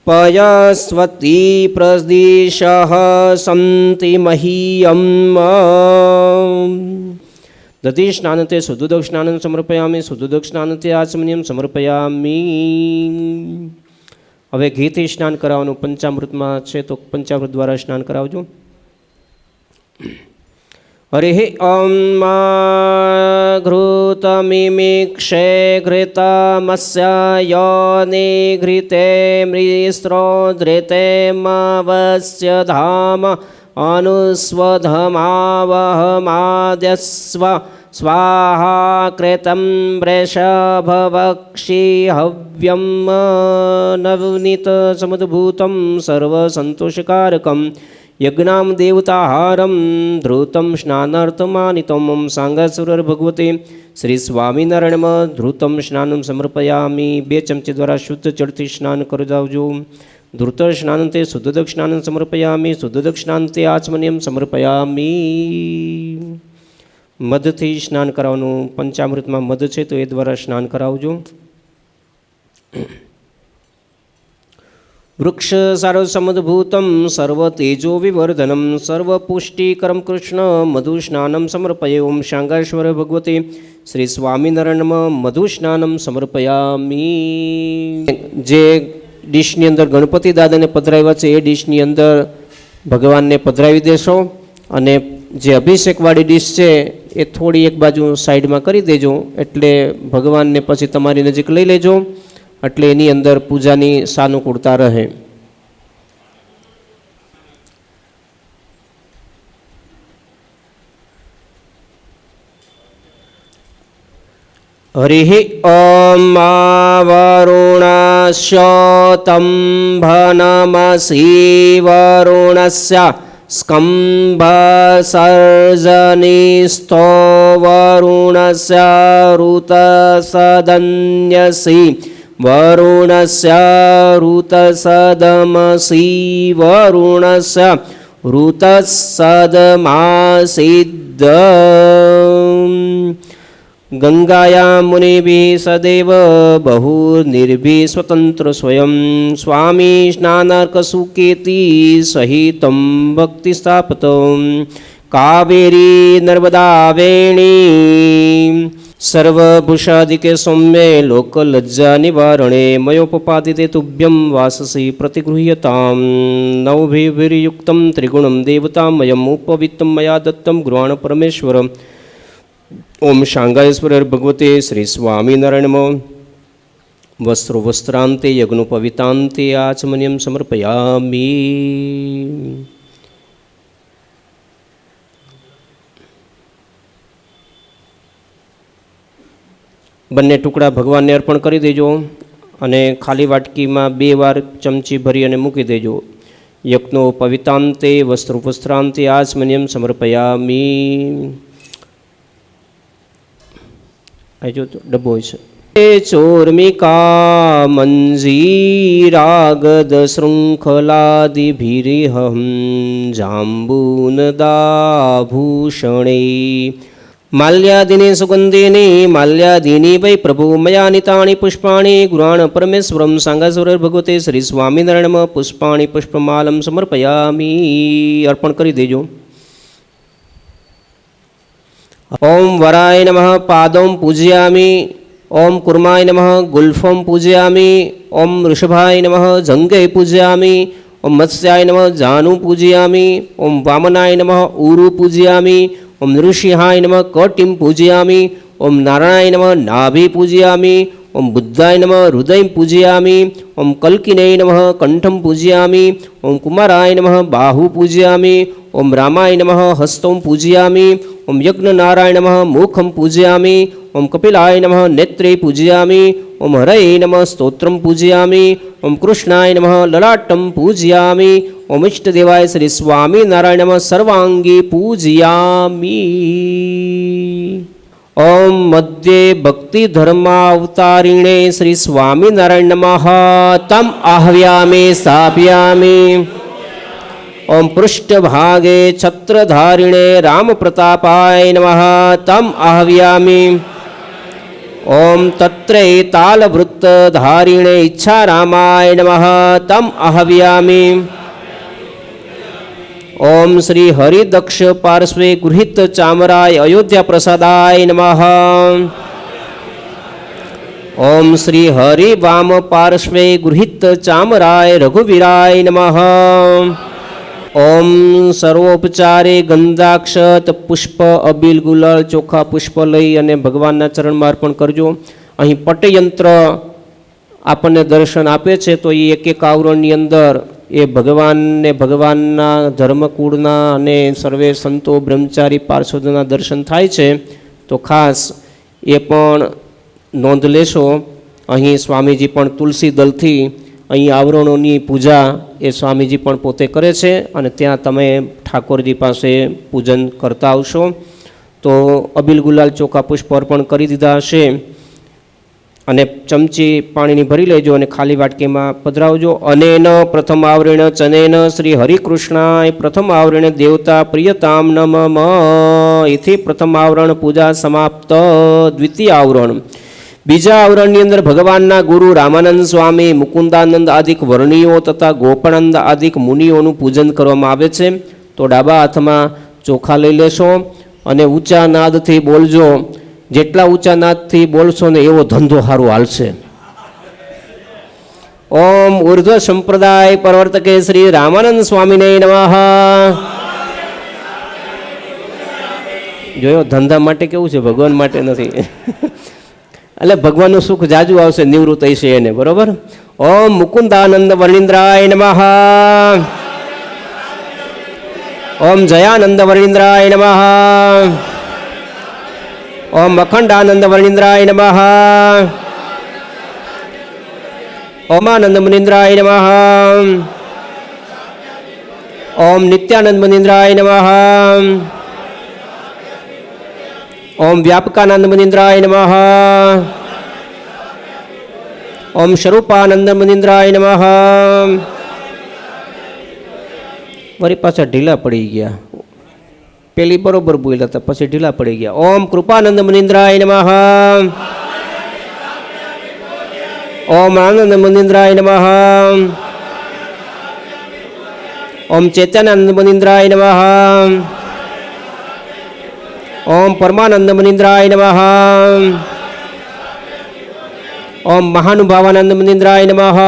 पयस्वती प्रदिशः सन्ति मह्यम् दधिस्नानते शुद्धोदकस्नानं समर्पयामि शुद्धोदकस्नानते आचमनीयं समर्पयामि। હવે ઘીથી સ્નાન કરાવવાનું પંચામૃતમાં છે તો પંચામૃત દ્વારા સ્નાન કરાવજો. હરિ ઓમ ઘૃતમિમિક્ષે ઘૃતમસ્ય યોનિઘૃતે મૃસ્ત્રોધૃતેમવસ્ય ધામ અનુસ્વધમાવહમાદ્યસ્વ स्वाहा कृतं वृषभवक्षि हव्यं नवनीत समुद्भूतं सर्वसन्तोषकारकं यज्ञां देवताहारं धृतं स्नानार्थमानितं सांगासुरर्भगवते श्री स्वामिनारायण धृतं स्नानं समर्पयामि. 2 चमचे द्वारा शुद्ध जળથી સ્નાન કરજાવજો. ધૃત સ્નાનંતે શુદ્ધોદક સ્નાनं સમર્પયામિ શુદ્ધોદક સ્નાનંતે આચમનીયમ સમર્પયામિ. મધથી સ્નાન કરાવવાનું પંચામૃતમાં મધ છે તો એ દ્વારા સ્નાન કરાવજો. વૃક્ષ સારસમદ્ભૂતમ સર્વ તેજો વિવર્ધનમ સર્વ પુષ્ટિકરમ કૃષ્ણ મધુ સ્નાનમ સમર્પયે. ઓમ શાંગાશ્વર ભગવતે શ્રી સ્વામિનારાયણ મધુ સ્નાનમ સમર્પયામિ. જે ડીશની અંદર ગણપતિ દાદાને પધરાવ્યા છે એ ડીશની અંદર ભગવાનને પધરાવી દેશો અને જે અભિષેકવાળી ડીશ છે એ થોડી એક બાજુ સાઈડમાં કરી દેજો એટલે ભગવાનને પછી તમારી નજીક લઈ લેજો એટલે એની અંદર પૂજાની સાનુકૂળતા રહે. હરિ ઓમ વરુણસ્યોતમ ભનમસી વરુણસ્ય સ્કંભ સર્જનિસ્થો વરુણસ્ય ઋતસદન્યસી વરુણસ્ય ઋતસદમસી વરુણસ્ય ઋતસદમાસિદ્ધ. ગંગાયા મુનિભિઃ સદૈવ બહુનિર્ભિઃ સ્વતંત્ર સ્વયં સ્વામી સ્નાનાર્કસુકેતિ સહિતં ભક્તિ સ્થાપતં કાવેરી નર્મદા વેણી સર્વભૂષાદિકે સૌમ્યે લોકલજ્જા નિવારણે મયોપપાદિતે તુભ્યં વાસસી પ્રતિગૃહ્યતામ નવભિર્યુક્તં ત્રિગુણં દેવતામયં ઉપવિત્તં મયા દત્તં ગૃહાણ પરમેશ્વર. ઓમ શાંગાયેશ્વર ભગવતે શ્રી સ્વામિનારાયણ વસ્ત્રો વસ્ત્રાંતે યજ્ઞોપવિતાંતે આચમનીયમ સમર્પયામિ. બંને ટુકડા ભગવાનને અર્પણ કરી દેજો અને ખાલી વાટકીમાં 2 વાર ચમચી ભરી અને મૂકી દેજો. યજ્ઞોપવિતાંતે વસ્ત્રો વસ્ત્રાંતે આચમનીયમ સમર્પયામિ. જો ડબ્બો હોય છે. ચોર્મિકા મંજીરાગદ શૃંખલાદિભિરિહં જાંબૂનદાભૂષણે માલ્યાદિની સુગંધિની માલ્યાદિની વૈ પ્રભુ મયા નિતાણી પુષ્પાણી ગુરાણ પરમેશ્વરમ સાંગાસુર ભગવતે શ્રી સ્વામિનારાયણ પુષ્પાણી પુષ્પમાલમ સમર્પયામિ. અર્પણ કરી દેજો. ઓમ વરાય નમઃ પાદૌ પૂજયામિ. ઓમ કુર્માય નમઃ ગુલ્ફોમ પૂજયામિ. ઓમ વૃષભાય નમઃ જંગે પૂજયામિ. ઓમ મત્સ્યાય નમઃ જાનુ પૂજયામિ. ઓમ વામનાય નમઃ ઉરુ પૂજયામિ. ઓમ નૃસિંહાય નમઃ કટિમ પૂજયામિ. ઓમ નારાયણાય નમઃ નાભિ પૂજયામિ. ઓમ બુદ્ધાય નમઃ હૃદય પૂજયામિ. ઓમ કલ્કિનેય નમઃ કંઠમ પૂજયામિ. ઓમ કુમારાય નમઃ બાહુ પૂજયામિ. ઓમ રામાય નમઃ હસ્તૌ પૂજયામિ. ઓમ યજ્ઞનારાયણ નમઃ મુખમ પૂજયામિ. ઓમ કપિલાય નમઃ નેત્રે પૂજયામિ. ઓમ હરયે નમઃ સ્તોત્રમ પૂજયામિ. ઓમ કૃષ્ણાય નમઃ લલાટમ પૂજયામિ. ઓમ ઇષ્ટદેવાય શ્રી સ્વામિનારાયણ નમઃ સર્વાંગી પૂજયામિ. ઓમ મધ્યે ભક્તિ ધર્માવતારિણે શ્રી સ્વામિનારાયણ નમઃ તમ આહ્વ્યામિ સ્થાપયામિ. ओम पृष्ठभागे छत्रधारिणे रामप्रतापाय नमः तम आह्वयामि। ओम तत्रैतालवृत्तधारिणे इच्छारामाय नमः तम आह्वयामि। ओम श्री हरिदक्ष पार्श्वे गृहीत चामराय अयोध्या प्रसादाय नमः। ओम श्री हरि वाम पार्श्वे गृहीत चामराय रघुवीराय नमः। ओम सर्वोपचारे गंधाक्षत पुष्प अबील गुलाल चोखा पुष्प लई अने भगवानना चरणमां अर्पण करजो। અહીં પટયંત્ર આપણને દર્શન આપે છે તો એ એક એક આવરણની અંદર એ ભગવાનને ભગવાનના ધર્મકુળના અને સર્વે સંતો બ્રહ્મચારી પાર્ષદોના દર્શન થાય છે તો ખાસ એ પણ નોંધ લેશો। અહીં સ્વામીજી પણ તુલસી દલથી અહીં આવરણોની પૂજા એ સ્વામીજી પણ પોતે કરે છે અને ત્યાં તમે ઠાકોરજી પાસે પૂજન કરતા આવશો। તો અબીલ ગુલાલ ચોખા પુષ્પ અર્પણ કરી દીધા હશે અને ચમચી પાણીની ભરી લેજો અને ખાલી વાટકીમાં પધરાવજો। અનેન પ્રથમ આવરણ ચનેન શ્રી હરિકૃષ્ણાય પ્રથમ આવરણ દેવતા પ્રિયતામ નમઃ। એથી પ્રથમ આવરણ પૂજા સમાપ્ત। દ્વિતીય આવરણ બીજા આવરણની અંદર ભગવાનના ગુરુ રામાનંદ સ્વામી મુકુંદાનંદ આદિક વર્ણીઓ તથા ગોપાનંદ આદિક મુનિઓનું પૂજન કરવામાં આવે છે। તો ડાબા હાથમાં ચોખા લઈ લેશો અને ઊંચા નાદથી બોલજો। જેટલા ઊંચા નાદથી બોલશો ને એવો ધંધો સારો હાલશે। ઓમ ઉર્ધ્વ સંપ્રદાય પ્રવર્તકે શ્રી રામાનંદ સ્વામીને નમઃ। જોયો ધંધા માટે કેવું છે, ભગવાન માટે નથી। એટલે ભગવાનનું સુખ જાજુ આવશે, નિવૃત્ત હશે એને, બરોબર। ઓમ મુકુંદાનંદ વર્ણિન્દ્રાય નમઃ। ઓમ જયાનંદ વર્ણિન્દ્રાય નમઃ। ओम अखंडानंद वर्णिंद्राय नमः। ओमानंद मुनिंद्राय नमः। ओम नित्यानंद मुनिंद्राय नमः। ओम व्यापकानंद मुनिंद्राय नमः। ओम स्वरूपानंद मुनिंद्राय नमः। वरी पाछा ढीला पड़ी गया, पेली बरोबर बोल्या था पछी ढीला पड़ी गया। ओम कृपानंद मुनिंद्राय नमः। ओम आनंद मुनिंद्राय नमः। ओम चैतन्यानंद मुनिंद्राय नमः। ओम परमानंद मुनिंद्राय नमः। ओम महानुभावानंद मुनिंद्राय नमः।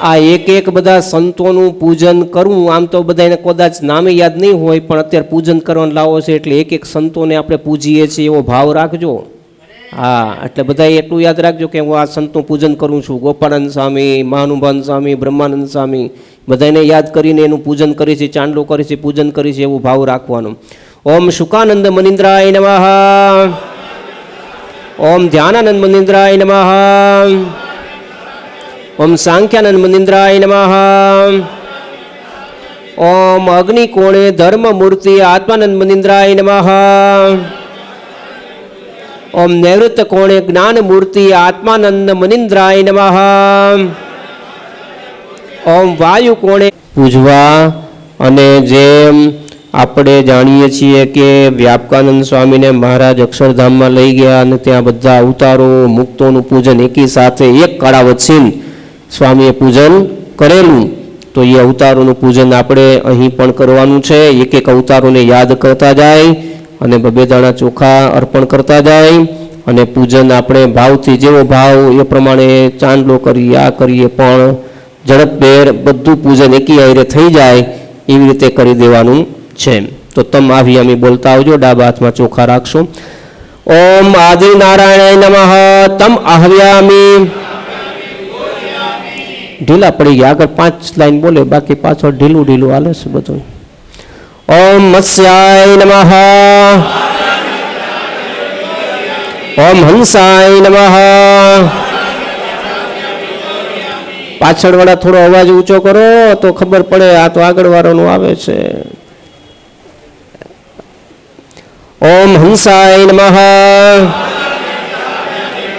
आ एक एक बधा संतों पूजन करूँ। आम तो बधाने कदाच नामे याद नहीं होय पण अत्यारे पूजन करवानो लावो छे एटले एक एक संतों ने आपणे पूजीए छीए एवो भाव राखजो। हाँ, एटले बधाए एटલું याद राखजो के हूँ आ संतों पूजन करूँ छूँ। गोपानंद स्वामी, महानुभावन स्वामी, ब्रह्मानंद स्वामी बधाने याद करीने एनुं पूजन करी छे, चांदलो करी छे, पूजन करी छे एवो भाव राखवानो। ओम शुकानंद मुनिंद्राय नमः। ओम ध्यानानंद मुनिंद्राय नमः। ओम सांख्यानंद मुनिंद्राय नमः। ओम अग्निकोणे धर्ममूर्ति आत्मानंद मुनिंद्राय नमः। ओम नैवृत्त कोणे ज्ञानमूर्ति आत्मानंद मुनिंद्राय नमः। ओम वायु कोणे पूजवा। अने जेम આપણે જાણીએ છીએ કે વ્યાપકાનંદ સ્વામીને મહારાજ અક્ષરધામમાં લઈ ગયા અને ત્યાં બધા અવતારો મુક્તોનું પૂજન એકી સાથે એક કાળા વચ્ચે સ્વામીએ પૂજન કરેલું। તો એ અવતારોનું પૂજન આપણે અહીં પણ કરવાનું છે। એક એક અવતારોને યાદ કરતા જાય અને બબે દાણા ચોખા અર્પણ કરતા જાય અને પૂજન આપણે ભાવથી જેવો ભાવ એ પ્રમાણે ચાંદલો કરીએ, આ કરીએ, પણ ઝડપભેર બધું પૂજન એકી હારે થઈ જાય એવી રીતે કરી દેવાનું છે। તો તમ આહ્વયામી બોલતા આવજો। ડાબા હાથમાં ચોખા રાખશો। ઓમ આદિ નારાયણાય નમઃ તમ આહ્વયામી। ઢીલા પડી ગયા, આગળ 5 લાઈન બોલે, બાકી પાછળ ઢીલું ઢીલું હાલે છે બધું। ઓમ મત્સ્યાય નમઃ। ઓમ હંસાય નમઃ। પાછળવાળા થોડો અવાજ ઊંચો કરો તો ખબર પડે આ તો આગળવાળાનું આવે છે। ओम हंसाय नमः।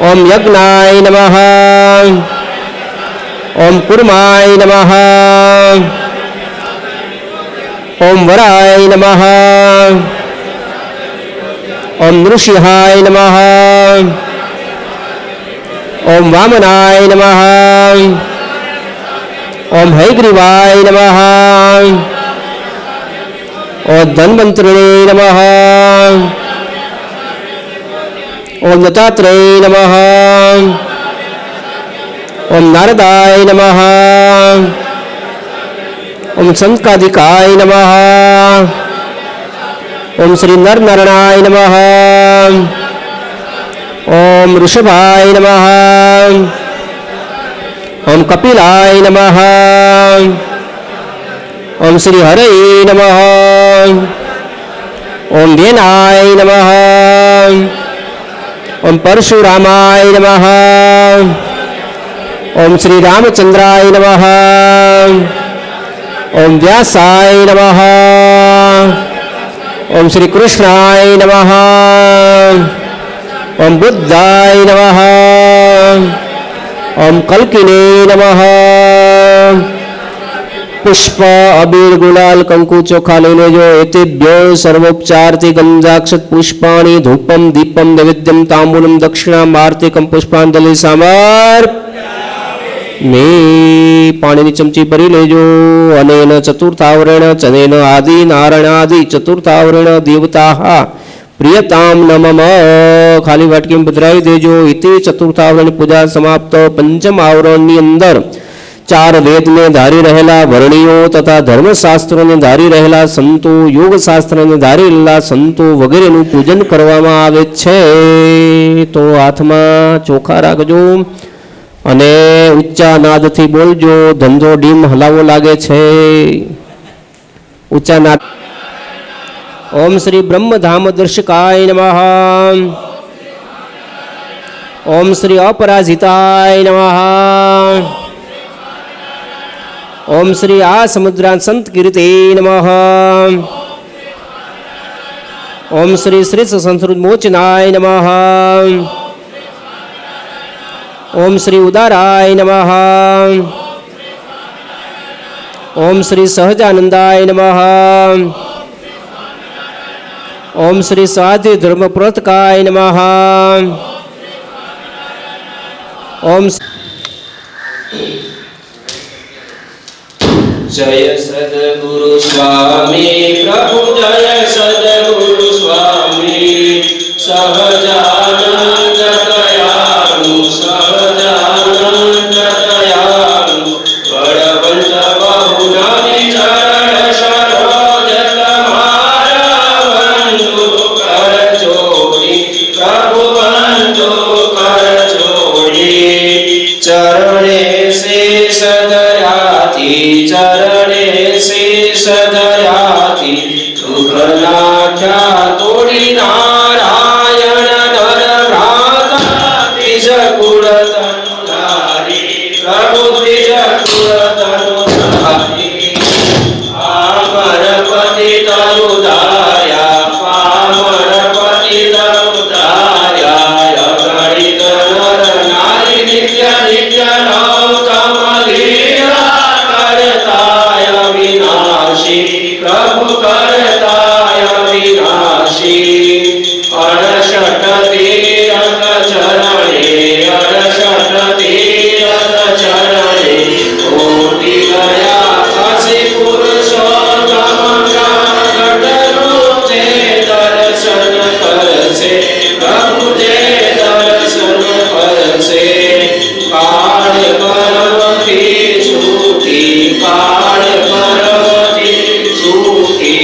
ओम यज्ञाय नमः। ओम कूर्माय नमः। ओम वराय नमः। ओम नृसिंहाय नमः। ओम वामनाय नमः। ओम हयग्रीवाय नमः। ओम धन्वंतरिणे नमः। ओम दत्तात्रेय नमः। ओम नारदाय नमः। ओम संकादिकाय नमः। ओम श्री नरनारायणाय नमः। ओम ऋषभाय नमः। ओम कपिलाय नमः। ओम श्री हरये नमः। ओम वेनाय नमः। ओम परशुरामाय नमः। ओम श्री रामचंद्राय नमः। ओम व्यासाय नमः। ओम श्री कृष्णाय नमः। ओम बुद्धाय नमः। ओम कल्किने नमः। पुष्प अबीर गुलाल कंकु चोखा ले लेजो। एतेभ्यो सर्वोपचारति गंजाक्षत पुष्पाणि धूपम दीपम नैवेद्यम तांबूलम दक्षिणाम आरतिकम पुष्पांजलि समर्पयामि। पाणीनी चमची भरी लेजो। अनेन चतुर्थावरण चनेन आदि नारायणादि चतुर्थावरण देवताः प्रियताम नमः। खाली वाटकी में पधराई देजो। इति चतुर्थावरण पूजा समाप्त। पंचम आवरणनी अंदर 4 वेद ने धारी रहेला वर्णियों तथा धर्मशास्त्रों ने धारी रहेला संतो, योगशास्त्र ने धारी रहेला संतो वगैरेનું પૂજન કરવામાં આવે છે। તો હાથમાં ચોખા રાખજો અને ઊંચા નાદથી બોલજો। ધંધો ડીમ હલાવો લાગે છે। ઊંચા નાદ। ओम श्री ब्रह्मधाम दर्शकाय नमः। ओम श्री अपराजिताय नमः। ओम श्री आसमुद्रा संत कीर्ते नमः। ओम श्री श्री संसृतमोचनाय नमः। ओम श्री उदाराय नमः। ओम श्री सहजानंदाय नमः। ओम श्री स्वाति धर्म प्रोतकाय नमः। ओम जय सद्गुरु स्वामी प्रभु जय सद्गुरु स्वामी सहजानंद दयालु सहजानंद दयालु बड़वंत बहुनानि चरण सरोज तुम्हारा बंधु कर जोड़ी प्रभु बंधु कर जोड़ी चरणे शेष दयाति चरणे शेष दयाति दुखनाख्या तोड़ी नारायण नर भ्राता द्विज कुल तनुधारी प्रभु द्विज कुल तनुधारी पामरपति तरुदार्या पामरपति तरुदार्या अगणित नर नारी नित्य नित्य नौतम लीला करताय विनाशी प्रभु करताय विनाशी 68 तीरथ चरणे 68 तीरथ चरणे कोटि गया काशी पुरुषोत्तम प्रकट रूप से दर्शन करसे प्रभु जे दर्शन करसे काल पर्वती छूटी काल पर्वती छूटी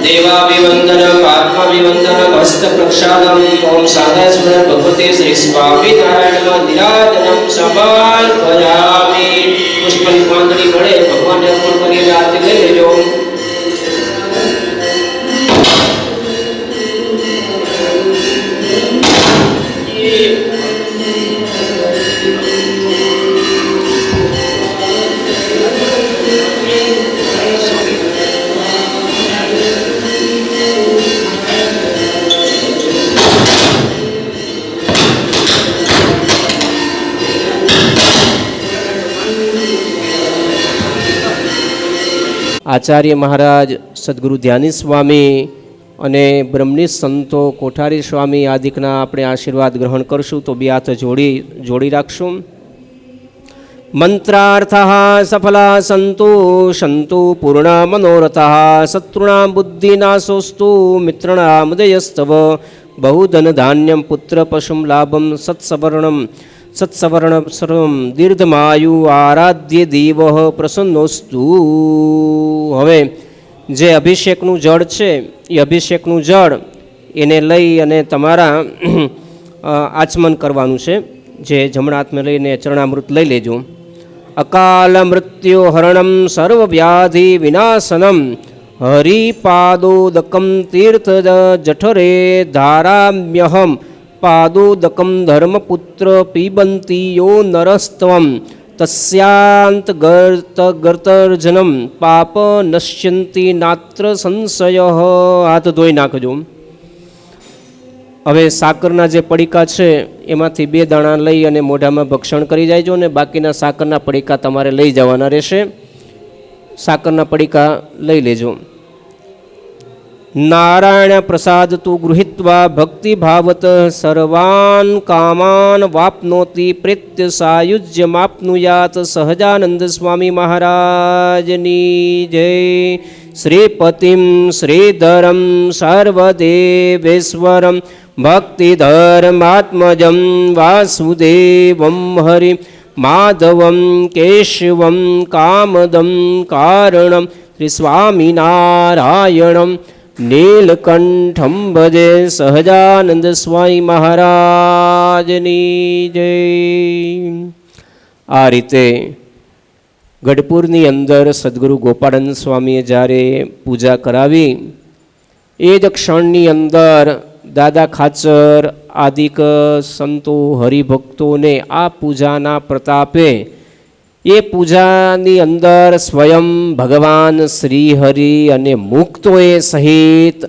देवाभिवन्दनं आत्माभिवन्दनं हस्तप्रक्षालनं ॐ सादास्मरण भगवते श्री स्वामिनारायण निराजनं समर्पयामि। पुष्पनी પાંદડી મળે ભગવાનને અર્પણ કરીને આરતી લઈ લેજો। આચાર્ય મહારાજ સદગુરુ ધ્યાની સ્વામી અને બ્રહ્મની સંતો કોઠારી સ્વામી આદિકના આપણે આશીર્વાદ ગ્રહણ કરશું તો બે હાથ જોડી રાખશું। મંત્રાર્થઃ સફલા સંતુ સંતુ પૂર્ણ મનોરથઃ શત્રુણાં બુદ્ધિનાશોસ્તુ મિત્રણાં ઉદયસ્તવ બહુધન ધાન્યમ પુત્ર પશુમ લાભમ સત્સવર્ણમ સર્વમ દીર્ઘમાયુ આરાધ્ય દેવ પ્રસન્નોસ્તુ। હવે જે અભિષેકનું જળ છે એ અભિષેકનું જળ એને લઈ અને તમારા આચમન કરવાનું છે। જે જમણા હાથમાં લઈને ચરણામૃત લઈ લેજો। અકાલ મૃત્યુ હરણમ સર્વવ્યાધિ વિનાશનમ હરિપાદોદકમ તીર્થ જઠરે ધારામ્યહમ પાદોદકમ ધર્મપુત્ર પીબંતીયો નરસ્ત્વમ તસ્યાંત ગર્તર્જનમ પાપ નશ્યંતિ નાત્ર સંશય। હાથ ધોઈ નાખજો। હવે સાકરના જે પડીકા છે એમાંથી 2 દાણા લઈ અને મોઢામાં ભક્ષણ કરી જાયજો ને બાકીના સાકરના પડીકા તમારે લઈ જવાના રહેશે। સાકરના પડીકા લઈ લેજો। નારાયણ પ્રસાદ તુ ગૃહીત્વા ભક્તિ ભાવત સર્વાન કામાન વાપ્નોતિ પ્રેત્ય સાયુજ્યમાપ્નુયાત। સહજાનંદ સ્વામી મહારાજની જય। શ્રીપતિમ શ્રીધરમ સર્વદેવેશ્વરમ ભક્તિધર્માત્મજમ વાસુદેવમ હરિ માધવમ કેશવમ કામદમ કારણમ શ્રી સ્વામિનારાયણમ નીલકંઠમ ભજે। સહજાનંદ સ્વામી મહારાજની જય। આ રીતે ગઢપુરની અંદર સદગુરુ ગોપાળન સ્વામીએ જ્યારે પૂજા કરાવી એ જ ક્ષણની અંદર દાદા ખાચર આદિક સંતો હરિભક્તોને આ પૂજાના પ્રતાપે એ પૂજાની અંદર સ્વયં ભગવાન શ્રીહરિ અને મુક્તોએ સહિત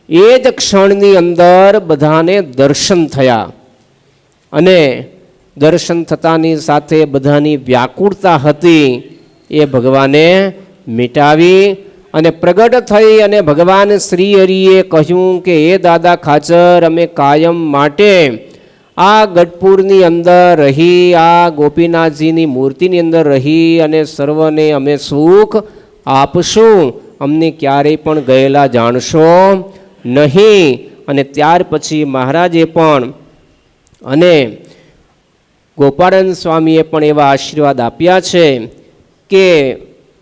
એ જ ક્ષણની અંદર બધાને દર્શન થયા અને દર્શન થતાની સાથે બધાની વ્યાકુળતા હતી એ ભગવાને મિટાવી અને પ્રગટ થઈ અને ભગવાન શ્રીહરિએ કહ્યું કે એ દાદા ખાચર અમે કાયમ માટે આ ગઢપુરની અંદર રહી આ ગોપીનાથજીની મૂર્તિની અંદર રહી અને સર્વને અમે સુખ આપશું, અમને ક્યારેય પણ ગયેલા જાણશો નહીં. અને ત્યાર પછી મહારાજે પણ અને ગોપાળન સ્વામીએ પણ એવા આશીર્વાદ આપ્યા છે કે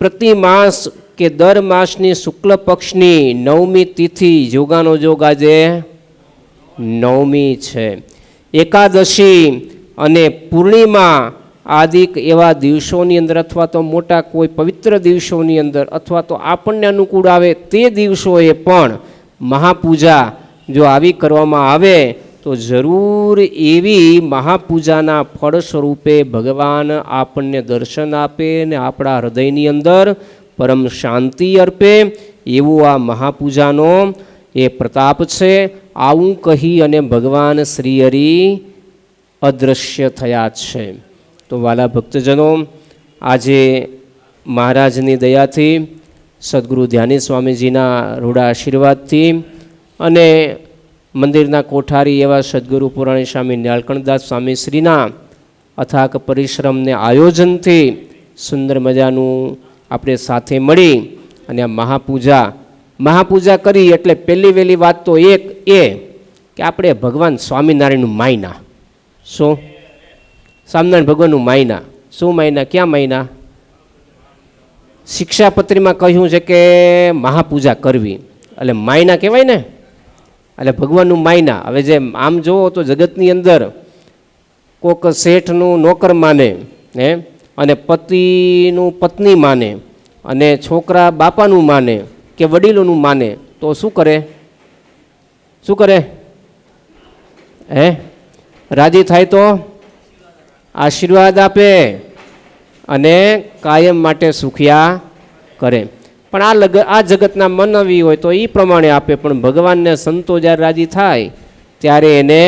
પ્રતિ માસ કે દર માસની શુક્લ પક્ષની 9મી તિથિ જોગાનો જોગ આજે 9મી છે. એકાદશી અને પૂર્ણિમા આદિક એવા દિવસોની અંદર અથવા તો મોટા કોઈ પવિત્ર દિવસોની અંદર અથવા તો આપણને અનુકૂળ આવે તે દિવસોએ પણ મહાપૂજા જો આવી કરવામાં આવે તો જરૂર એવી મહાપૂજાના ફળ સ્વરૂપે ભગવાન આપણને દર્શન આપે ને આપણા હૃદયની અંદર પરમ શાંતિ અર્પે એવું આ મહાપૂજાનો એ પ્રતાપ છે. આવું કહી અને ભગવાન શ્રીહરિ અદૃશ્ય થયા છે. તો વાલા ભક્તજનો, આજે મહારાજની દયાથી સદગુરુ ધ્યાની સ્વામીજીના રૂડા આશીર્વાદથી અને મંદિરના કોઠારી એવા સદગુરુ પુરાણી સ્વામી ન્યાલકંઠદાસ સ્વામી શ્રીના અથાક પરિશ્રમને આયોજનથી સુંદર મજાનું આપણે સાથે મળી અને આ મહાપૂજા કરી. એટલે પહેલી વહેલી વાત તો એક એ કે આપણે ભગવાન સ્વામિનારાયણનું માયના. શું? સ્વામિનારાયણ ભગવાનનું માયના. શું માયના? ક્યાં માયના? શિક્ષાપત્રીમાં કહ્યું છે કે મહાપૂજા કરવી. એટલે માયના કહેવાય ને, એટલે ભગવાનનું માયના. હવે જે આમ જુઓ તો જગતની અંદર કોક શેઠનું નોકર માને હે, અને પતિનું પત્ની માને, અને છોકરા બાપાનું માને કે વડીલોનું માને, તો શું કરે? શું કરે? હે, રાજી થાય તો આશીર્વાદ આપે અને કાયમ માટે સુખિયા કરે. પણ આ જગતના મનવી હોય તો એ પ્રમાણે આપે, પણ ભગવાનને સંતો જ્યારે રાજી થાય ત્યારે એને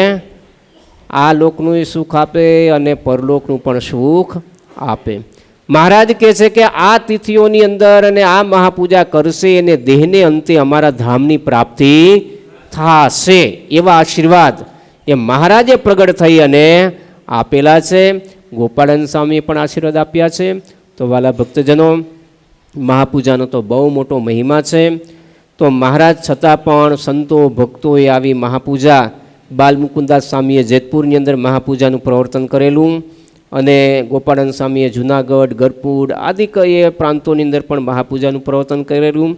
આ લોકનું સુખ આપે અને પરલોકનું પણ સુખ આપે. મહારાજ કહે છે કે આ તિથિઓની અંદર અને આ મહાપૂજા કરશે અને દેહને અંતે અમારા ધામની પ્રાપ્તિ થશે, એવા આશીર્વાદ એ મહારાજે પ્રગટ થઈ અને આપેલા છે. ગોપાળન સ્વામીએ પણ આશીર્વાદ આપ્યા છે. તો વાલા ભક્તજનો, મહાપૂજાનો તો બહુ મોટો મહિમા છે. તો મહારાજ છતાં પણ સંતો ભક્તોએ આવી મહાપૂજા, બાલમુકુદાસ સ્વામીએ જેતપુરની અંદર મહાપૂજાનું પ્રવર્તન કરેલું, અને ગોપાળન સ્વામીએ જુનાગઢ, ગરપુર આદિ એ પ્રાંતોની અંદર પણ મહાપૂજાનું પ્રવર્તન કરેલું.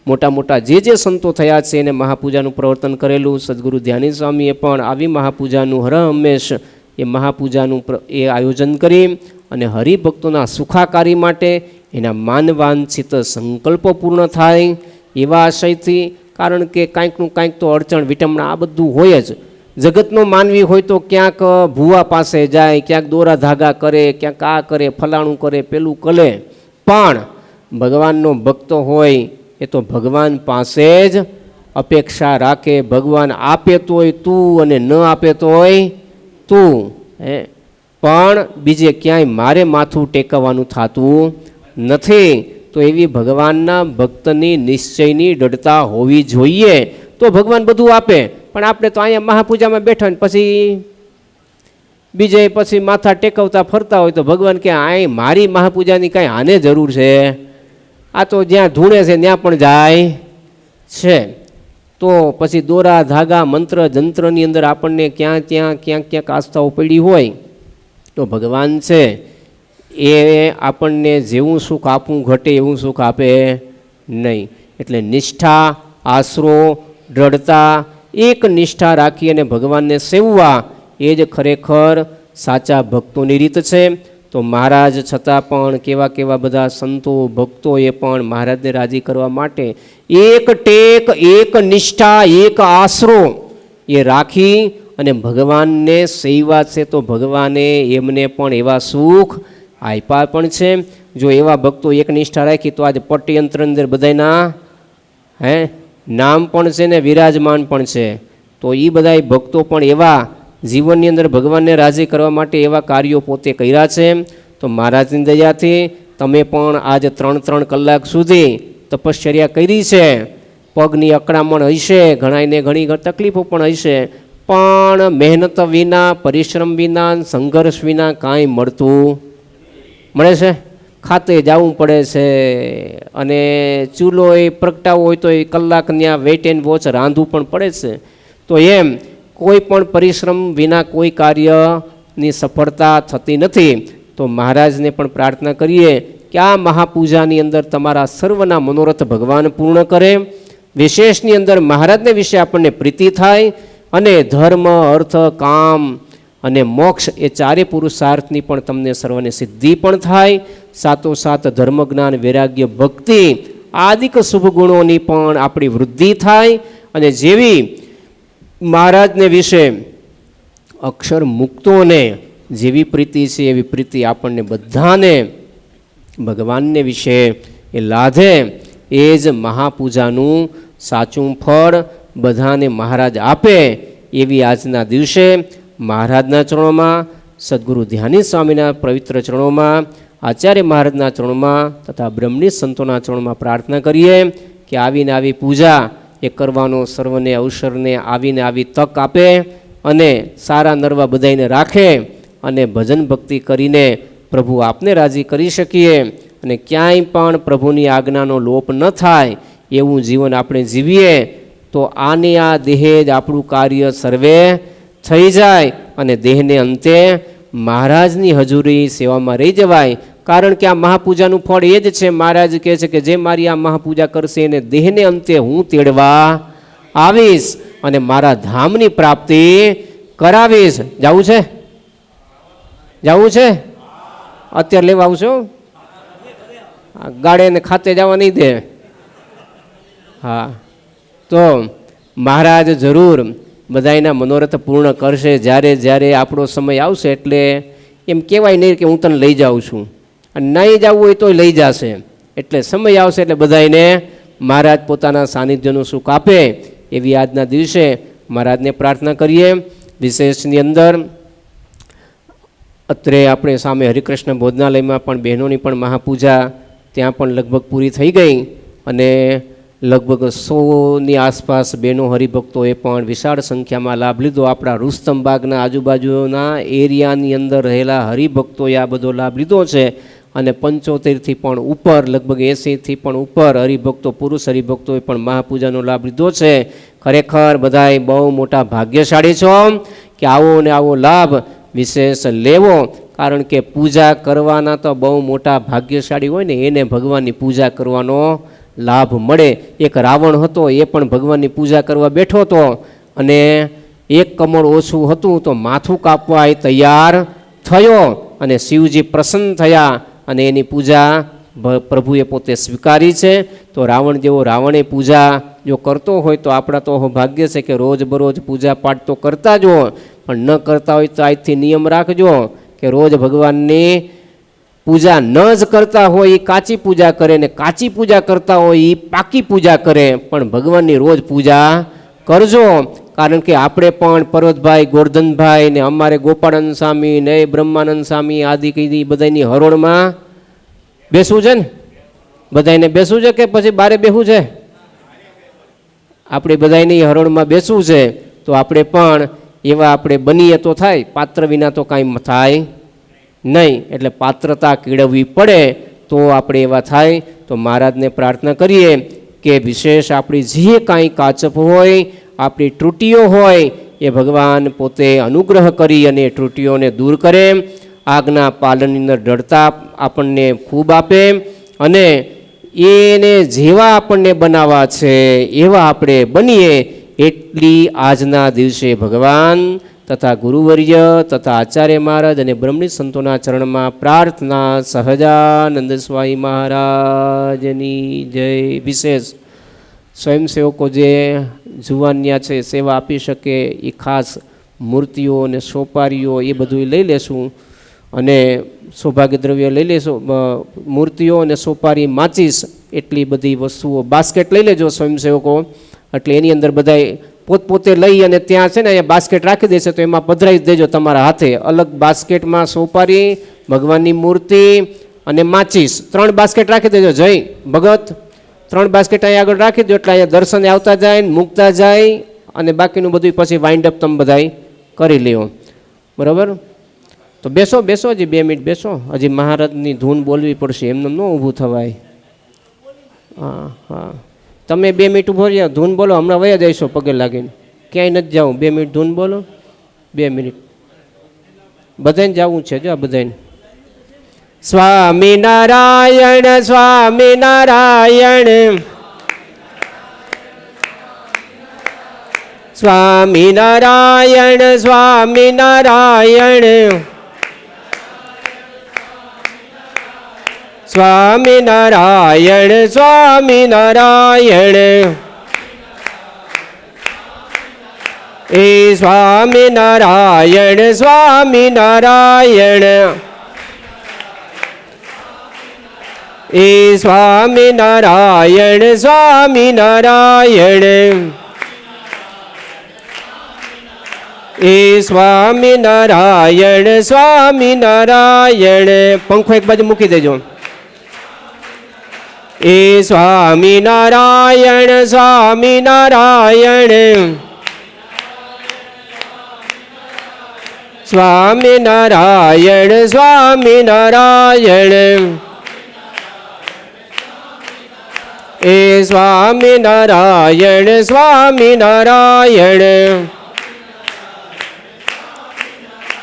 મોટા મોટા જે સંતો થયા છે એને મહાપૂજાનું પ્રવર્તન કરેલું. સદગુરુ ધ્યાની સ્વામીએ પણ આવી મહાપૂજાનું હર હંમેશ એ મહાપૂજાનું એ આયોજન કરી અને હરિભક્તોના સુખાકારી માટે એના માનવાંછિત સંકલ્પો પૂર્ણ થાય એવા આશયથી. કારણ કે કાંઈકનું કાંઈક તો અડચણ વિટમણા આ બધું હોય જ. જગતનો માનવી હોય તો ક્યાંક ભૂવા પાસે જાય, ક્યાંક દોરા ધાગા કરે, ક્યાંક આ કરે, ફલાણું કરે, પેલું કરે. પણ ભગવાનનો ભક્ત હોય એ તો ભગવાન પાસે જ અપેક્ષા રાખે. ભગવાન આપે તોય તું અને ન આપે તોય તું, હે, પણ બીજે ક્યાંય મારે માથું ટેકવવાનું થતું નથી. તો એવી ભગવાનના ભક્તની નિશ્ચયની દૃઢતા હોવી જોઈએ, તો ભગવાન બધું આપે. પણ આપણે તો અહીંયા મહાપૂજામાં બેઠા ને પછી બીજે પછી માથા ટેકવતા ફરતા હોય તો ભગવાન કે આ મારી મહાપૂજાની કાંઈ આને જરૂર છે? આ તો જ્યાં ધૂણે છે ત્યાં પણ જાય છે. તો પછી દોરા ધાગા મંત્ર જંત્રની અંદર આપણને ક્યાંક આસ્થાઓ પડી હોય તો ભગવાન છે એ આપણને જેવું સુખ આપવું ઘટે એવું સુખ આપે નહીં. એટલે નિષ્ઠા, આશરો, દ્રઢતા, એક નિષ્ઠા રાખી અને ભગવાનને સેવવા એ જ ખરેખર સાચા ભક્તોની રીત છે. તો મહારાજ છતાં પણ કેવા બધા સંતો ભક્તોએ પણ મહારાજને રાજી કરવા માટે એક ટેક, એક નિષ્ઠા, એક આશરો એ રાખી અને ભગવાનને સેવા છે. તો ભગવાને એમને પણ એવા સુખ આપ્યા પણ છે. જો એવા ભક્તો એક નિષ્ઠા રાખી તો આજે પટ્યંત્ર અંદર બધાના નામ પણ છે ને વિરાજમાન પણ છે. તો એ બધા ભક્તો પણ એવા જીવનની અંદર ભગવાનને રાજી કરવા માટે એવા કાર્યો પોતે કર્યા છે. તો મહારાજની દયાથી તમે પણ આજ 3 કલાક સુધી તપશ્ચર્યા કરી છે. પગની અકળામણ હશે, ઘણાને ઘણી તકલીફો પણ હશે, પણ મહેનત વિના, પરિશ્રમ વિના, સંઘર્ષ વિના કાંઈ મળે છે? ખાતે જવું પડે છે, અને ચૂલો એ પ્રગટાવો હોય તો એ કલાક ત્યાં વેઇટ એન્ડ વોચ રાંધવું પણ પડે છે. તો એમ કોઈ પણ પરિશ્રમ વિના કોઈ કાર્યની સફળતા થતી નથી. તો મહારાજને પણ પ્રાર્થના કરીએ કે આ મહાપૂજાની અંદર તમારા સર્વના મનોરથ ભગવાન પૂર્ણ કરે. વિશેષની અંદર મહારાજને વિશે આપણને પ્રીતિ થાય અને ધર્મ, અર્થ, કામ અને મોક્ષ એ ચારે પુરુષાર્થની પણ તમને સર્વને સિદ્ધિ પણ થાય. સાથોસાથ ધર્મ, જ્ઞાન, વૈરાગ્ય, ભક્તિ આદિક શુભ ગુણોની પણ આપણી વૃદ્ધિ થાય. અને જેવી મહારાજને વિશે અક્ષર મુક્તોને જેવી પ્રીતિ છે એવી પ્રીતિ આપણને બધાને ભગવાનને વિશે એ લાધે. એ જ મહાપૂજાનું સાચું ફળ બધાને મહારાજ આપે. એવી આજના દિવસે મહારાજના ચરણોમાં, સદગુરુ ધ્યાની સ્વામીના પવિત્ર ચરણોમાં, આચાર્ય મહારાજના ચરણોમાં તથા બ્રહ્મણી સંતોના ચરણોમાં પ્રાર્થના કરીએ કે આવીને આવી પૂજા એ કરવાનો સર્વને અવસરને આવીને આવી તક આપે અને સારા નરવા બધાઈને રાખે અને ભજન ભક્તિ કરીને પ્રભુ આપને રાજી કરી શકીએ અને ક્યાંય પણ પ્રભુની આજ્ઞાનો લોપ ન થાય એવું જીવન આપણે જીવીએ. તો આને આ દેહે જ આપણું કાર્ય સર્વે થઈ જાય અને દેહને અંતે મહારાજની હજુરી સેવામાં રહી જવાય. કારણ કે આ મહાપૂજાનું ફળ એ જ છે. મહારાજ કહે છે કે જે મારી આ મહાપૂજા કરશે એને દેહને અંતે હું તેડવા આવીશ અને મારા ધામની પ્રાપ્તિ કરાવીશ. જવું છે? જવું છે? અત્યારે લેવા આવશો? ગાડે ને ખાતે જવા નહીં દે. હા, તો મહારાજ જરૂર બધાના મનોરથ પૂર્ણ કરશે. જ્યારે જ્યારે આપણો સમય આવશે એટલે એમ કહેવાય નહીં કે હું તને લઈ જાઉં છું, અને નહીં જવું હોય તોય લઈ જશે. એટલે સમય આવશે એટલે બધાને મહારાજ પોતાના સાનિધ્યનું સુખ આપે એવી આજના દિવસે મહારાજને પ્રાર્થના કરીએ. વિશેષની અંદર અત્રે આપણે સામે હરિકૃષ્ણ ભોજનાલયમાં પણ બહેનોની પણ મહાપૂજા ત્યાં પણ લગભગ પૂરી થઈ ગઈ અને લગભગ 100ની આસપાસ બહેનો હરિભક્તોએ પણ વિશાળ સંખ્યામાં લાભ લીધો. આપણા રુસ્તમબાગના આજુબાજુના એરિયાની અંદર રહેલા હરિભક્તોએ આ બધો લાભ લીધો છે અને 75થી પણ ઉપર, લગભગ 80થી પણ ઉપર હરિભક્તો, પુરુષ હરિભક્તોએ પણ મહાપૂજાનો લાભ લીધો છે. ખરેખર બધાય બહુ મોટા ભાગ્યશાળી છો કે આવો ને આવો લાભ વિશેષ લેવો. કારણ કે પૂજા કરવાના તો બહુ મોટા ભાગ્યશાળી હોય ને એને ભગવાનની પૂજા કરવાનો લાભ મળે. એક રાવણ હતો, એ પણ ભગવાનની પૂજા કરવા બેઠો હતો અને 1 કમળ ઓછું હતું તો માથું કાપવા એ તૈયાર થયો અને શિવજી પ્રસન્ન થયા અને એની પૂજા પ્રભુએ પોતે સ્વીકારી છે. તો રાવણ જેવો રાવણે પૂજા જો કરતો હોય તો આપણા તો ભાગ્ય છે કે રોજ બરોજ પૂજા પાઠ તો કરતા જ હો, પણ ન કરતા હોય તો આજથી નિયમ રાખજો કે રોજ ભગવાનની પૂજા ન જ કરતા હોય એ કાચી પૂજા કરે ને કાચી પૂજા કરતા હોય એ પાકી પૂજા કરે, પણ ભગવાનની રોજ પૂજા કરજો. કારણ કે આપણે પણ પર્વતભાઈ, ગોરધનભાઈ ને અમારે ગોપાળાનંદ સ્વામી ને બ્રહ્માનંદ સ્વામી આદિ કીધી બધાની હરોળમાં બેસવું છે ને? બધાને બેસવું છે કે પછી બારે બેસવું છે? આપણે બધાની હરોળમાં બેસવું છે. તો આપણે પણ એવા આપણે બનીએ તો થાય, પાત્ર વિના તો કાંઈ થાય નહીં. એટલે પાત્રતા કેળવવી પડે તો આપણે એવા થાય. તો મહારાજને પ્રાર્થના કરીએ કે વિશેષ આપણી જે કાંઈ કાચપ હોય, આપણી ત્રુટિઓ હોય એ ભગવાન પોતે અનુગ્રહ કરી અને ત્રુટિઓને દૂર કરે. આજ્ઞા પાલનની અંદર દૃઢતા આપણને ખૂબ આપે અને એને જેવા આપણને બનાવવા છે એવા આપણે બનીએ એટલી આજના દિવસે ભગવાન તથા ગુરુવર્ય તથા આચાર્ય મહારાજ અને બ્રહ્મણી સંતોના ચરણમાં પ્રાર્થના. સહજાનંદ સ્વામી મહારાજની જય. વિશેષ સ્વયંસેવકો જે જુવાનિયા છે સેવા આપી શકે એ ખાસ મૂર્તિઓ અને સોપારીઓ એ બધું લઈ લેશું અને સૌભાગ્ય દ્રવ્ય લઈ લેશું. મૂર્તિઓ અને સોપારી, માચીસ એટલી બધી વસ્તુઓ, બાસ્કેટ લઈ લેજો સ્વયંસેવકો. એટલે એની અંદર બધાય પોતપોતે લઈ અને ત્યાં છે ને અહીંયા બાસ્કેટ રાખી દેશે તો એમાં પધરાવી દેજો તમારા હાથે. અલગ બાસ્કેટમાં સોપારી, ભગવાનની મૂર્તિ અને માચીસ 3 બાસ્કેટ રાખી દેજો. જય ભગત 3 બાસ્કેટ અહીંયા આગળ રાખી દો એટલે અહીંયા દર્શને આવતા જાય ને મૂકતા જાય અને બાકીનું બધું પછી વાઇન્ડ અપ તમે બધાય કરી લ્યો. બરાબર? તો બેસો બેસો, હજી 2 મિનિટ બેસો. હજી મહારાજની ધૂન બોલવી પડશે, એમને ન ઊભું થવાય. હા હા, તમે 2 મિનિટ ઊભો રહ્યા, ધૂન બોલો. હમણાં વયા જઈશો પગે લાગીને, ક્યાંય નથી જાઉં. 2 મિનિટ ધૂન બોલો. 2 મિનિટ બધાને જવું છે. જો બધાને સ્વામિનારાયણ સ્વામિનારાયણ સ્વામિનારાયણ સ્વામિનારાયણ સ્વામિનારાયણ સ્વામિનારાયણ એ સ્વામિનારાયણ સ્વામિનારાયણ એ સ્વામિનારાયણ સ્વામિનારાયણ એ સ્વામિનારાયણ સ્વામિનારાયણ. પંખો એક બાજુ મૂકી દેજો. એ સ્વામિનારાયણ સ્વામિનારાયણ સ્વામિનારાયણ સ્વામિનારાયણ એ સ્વામિનારાયણ સ્વામિનારાયણ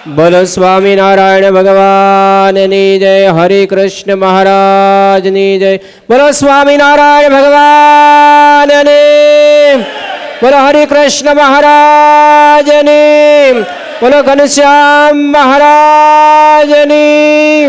બોલો સ્વામિનારાયણ ભગવાનની જય. હરે કૃષ્ણ મહારાજની જય. બોલો સ્વામિનારાયણ ભગવાનની. બોલો હરે કૃષ્ણ મહારાજની. બોલો ઘનશ્યામ મહારાજની.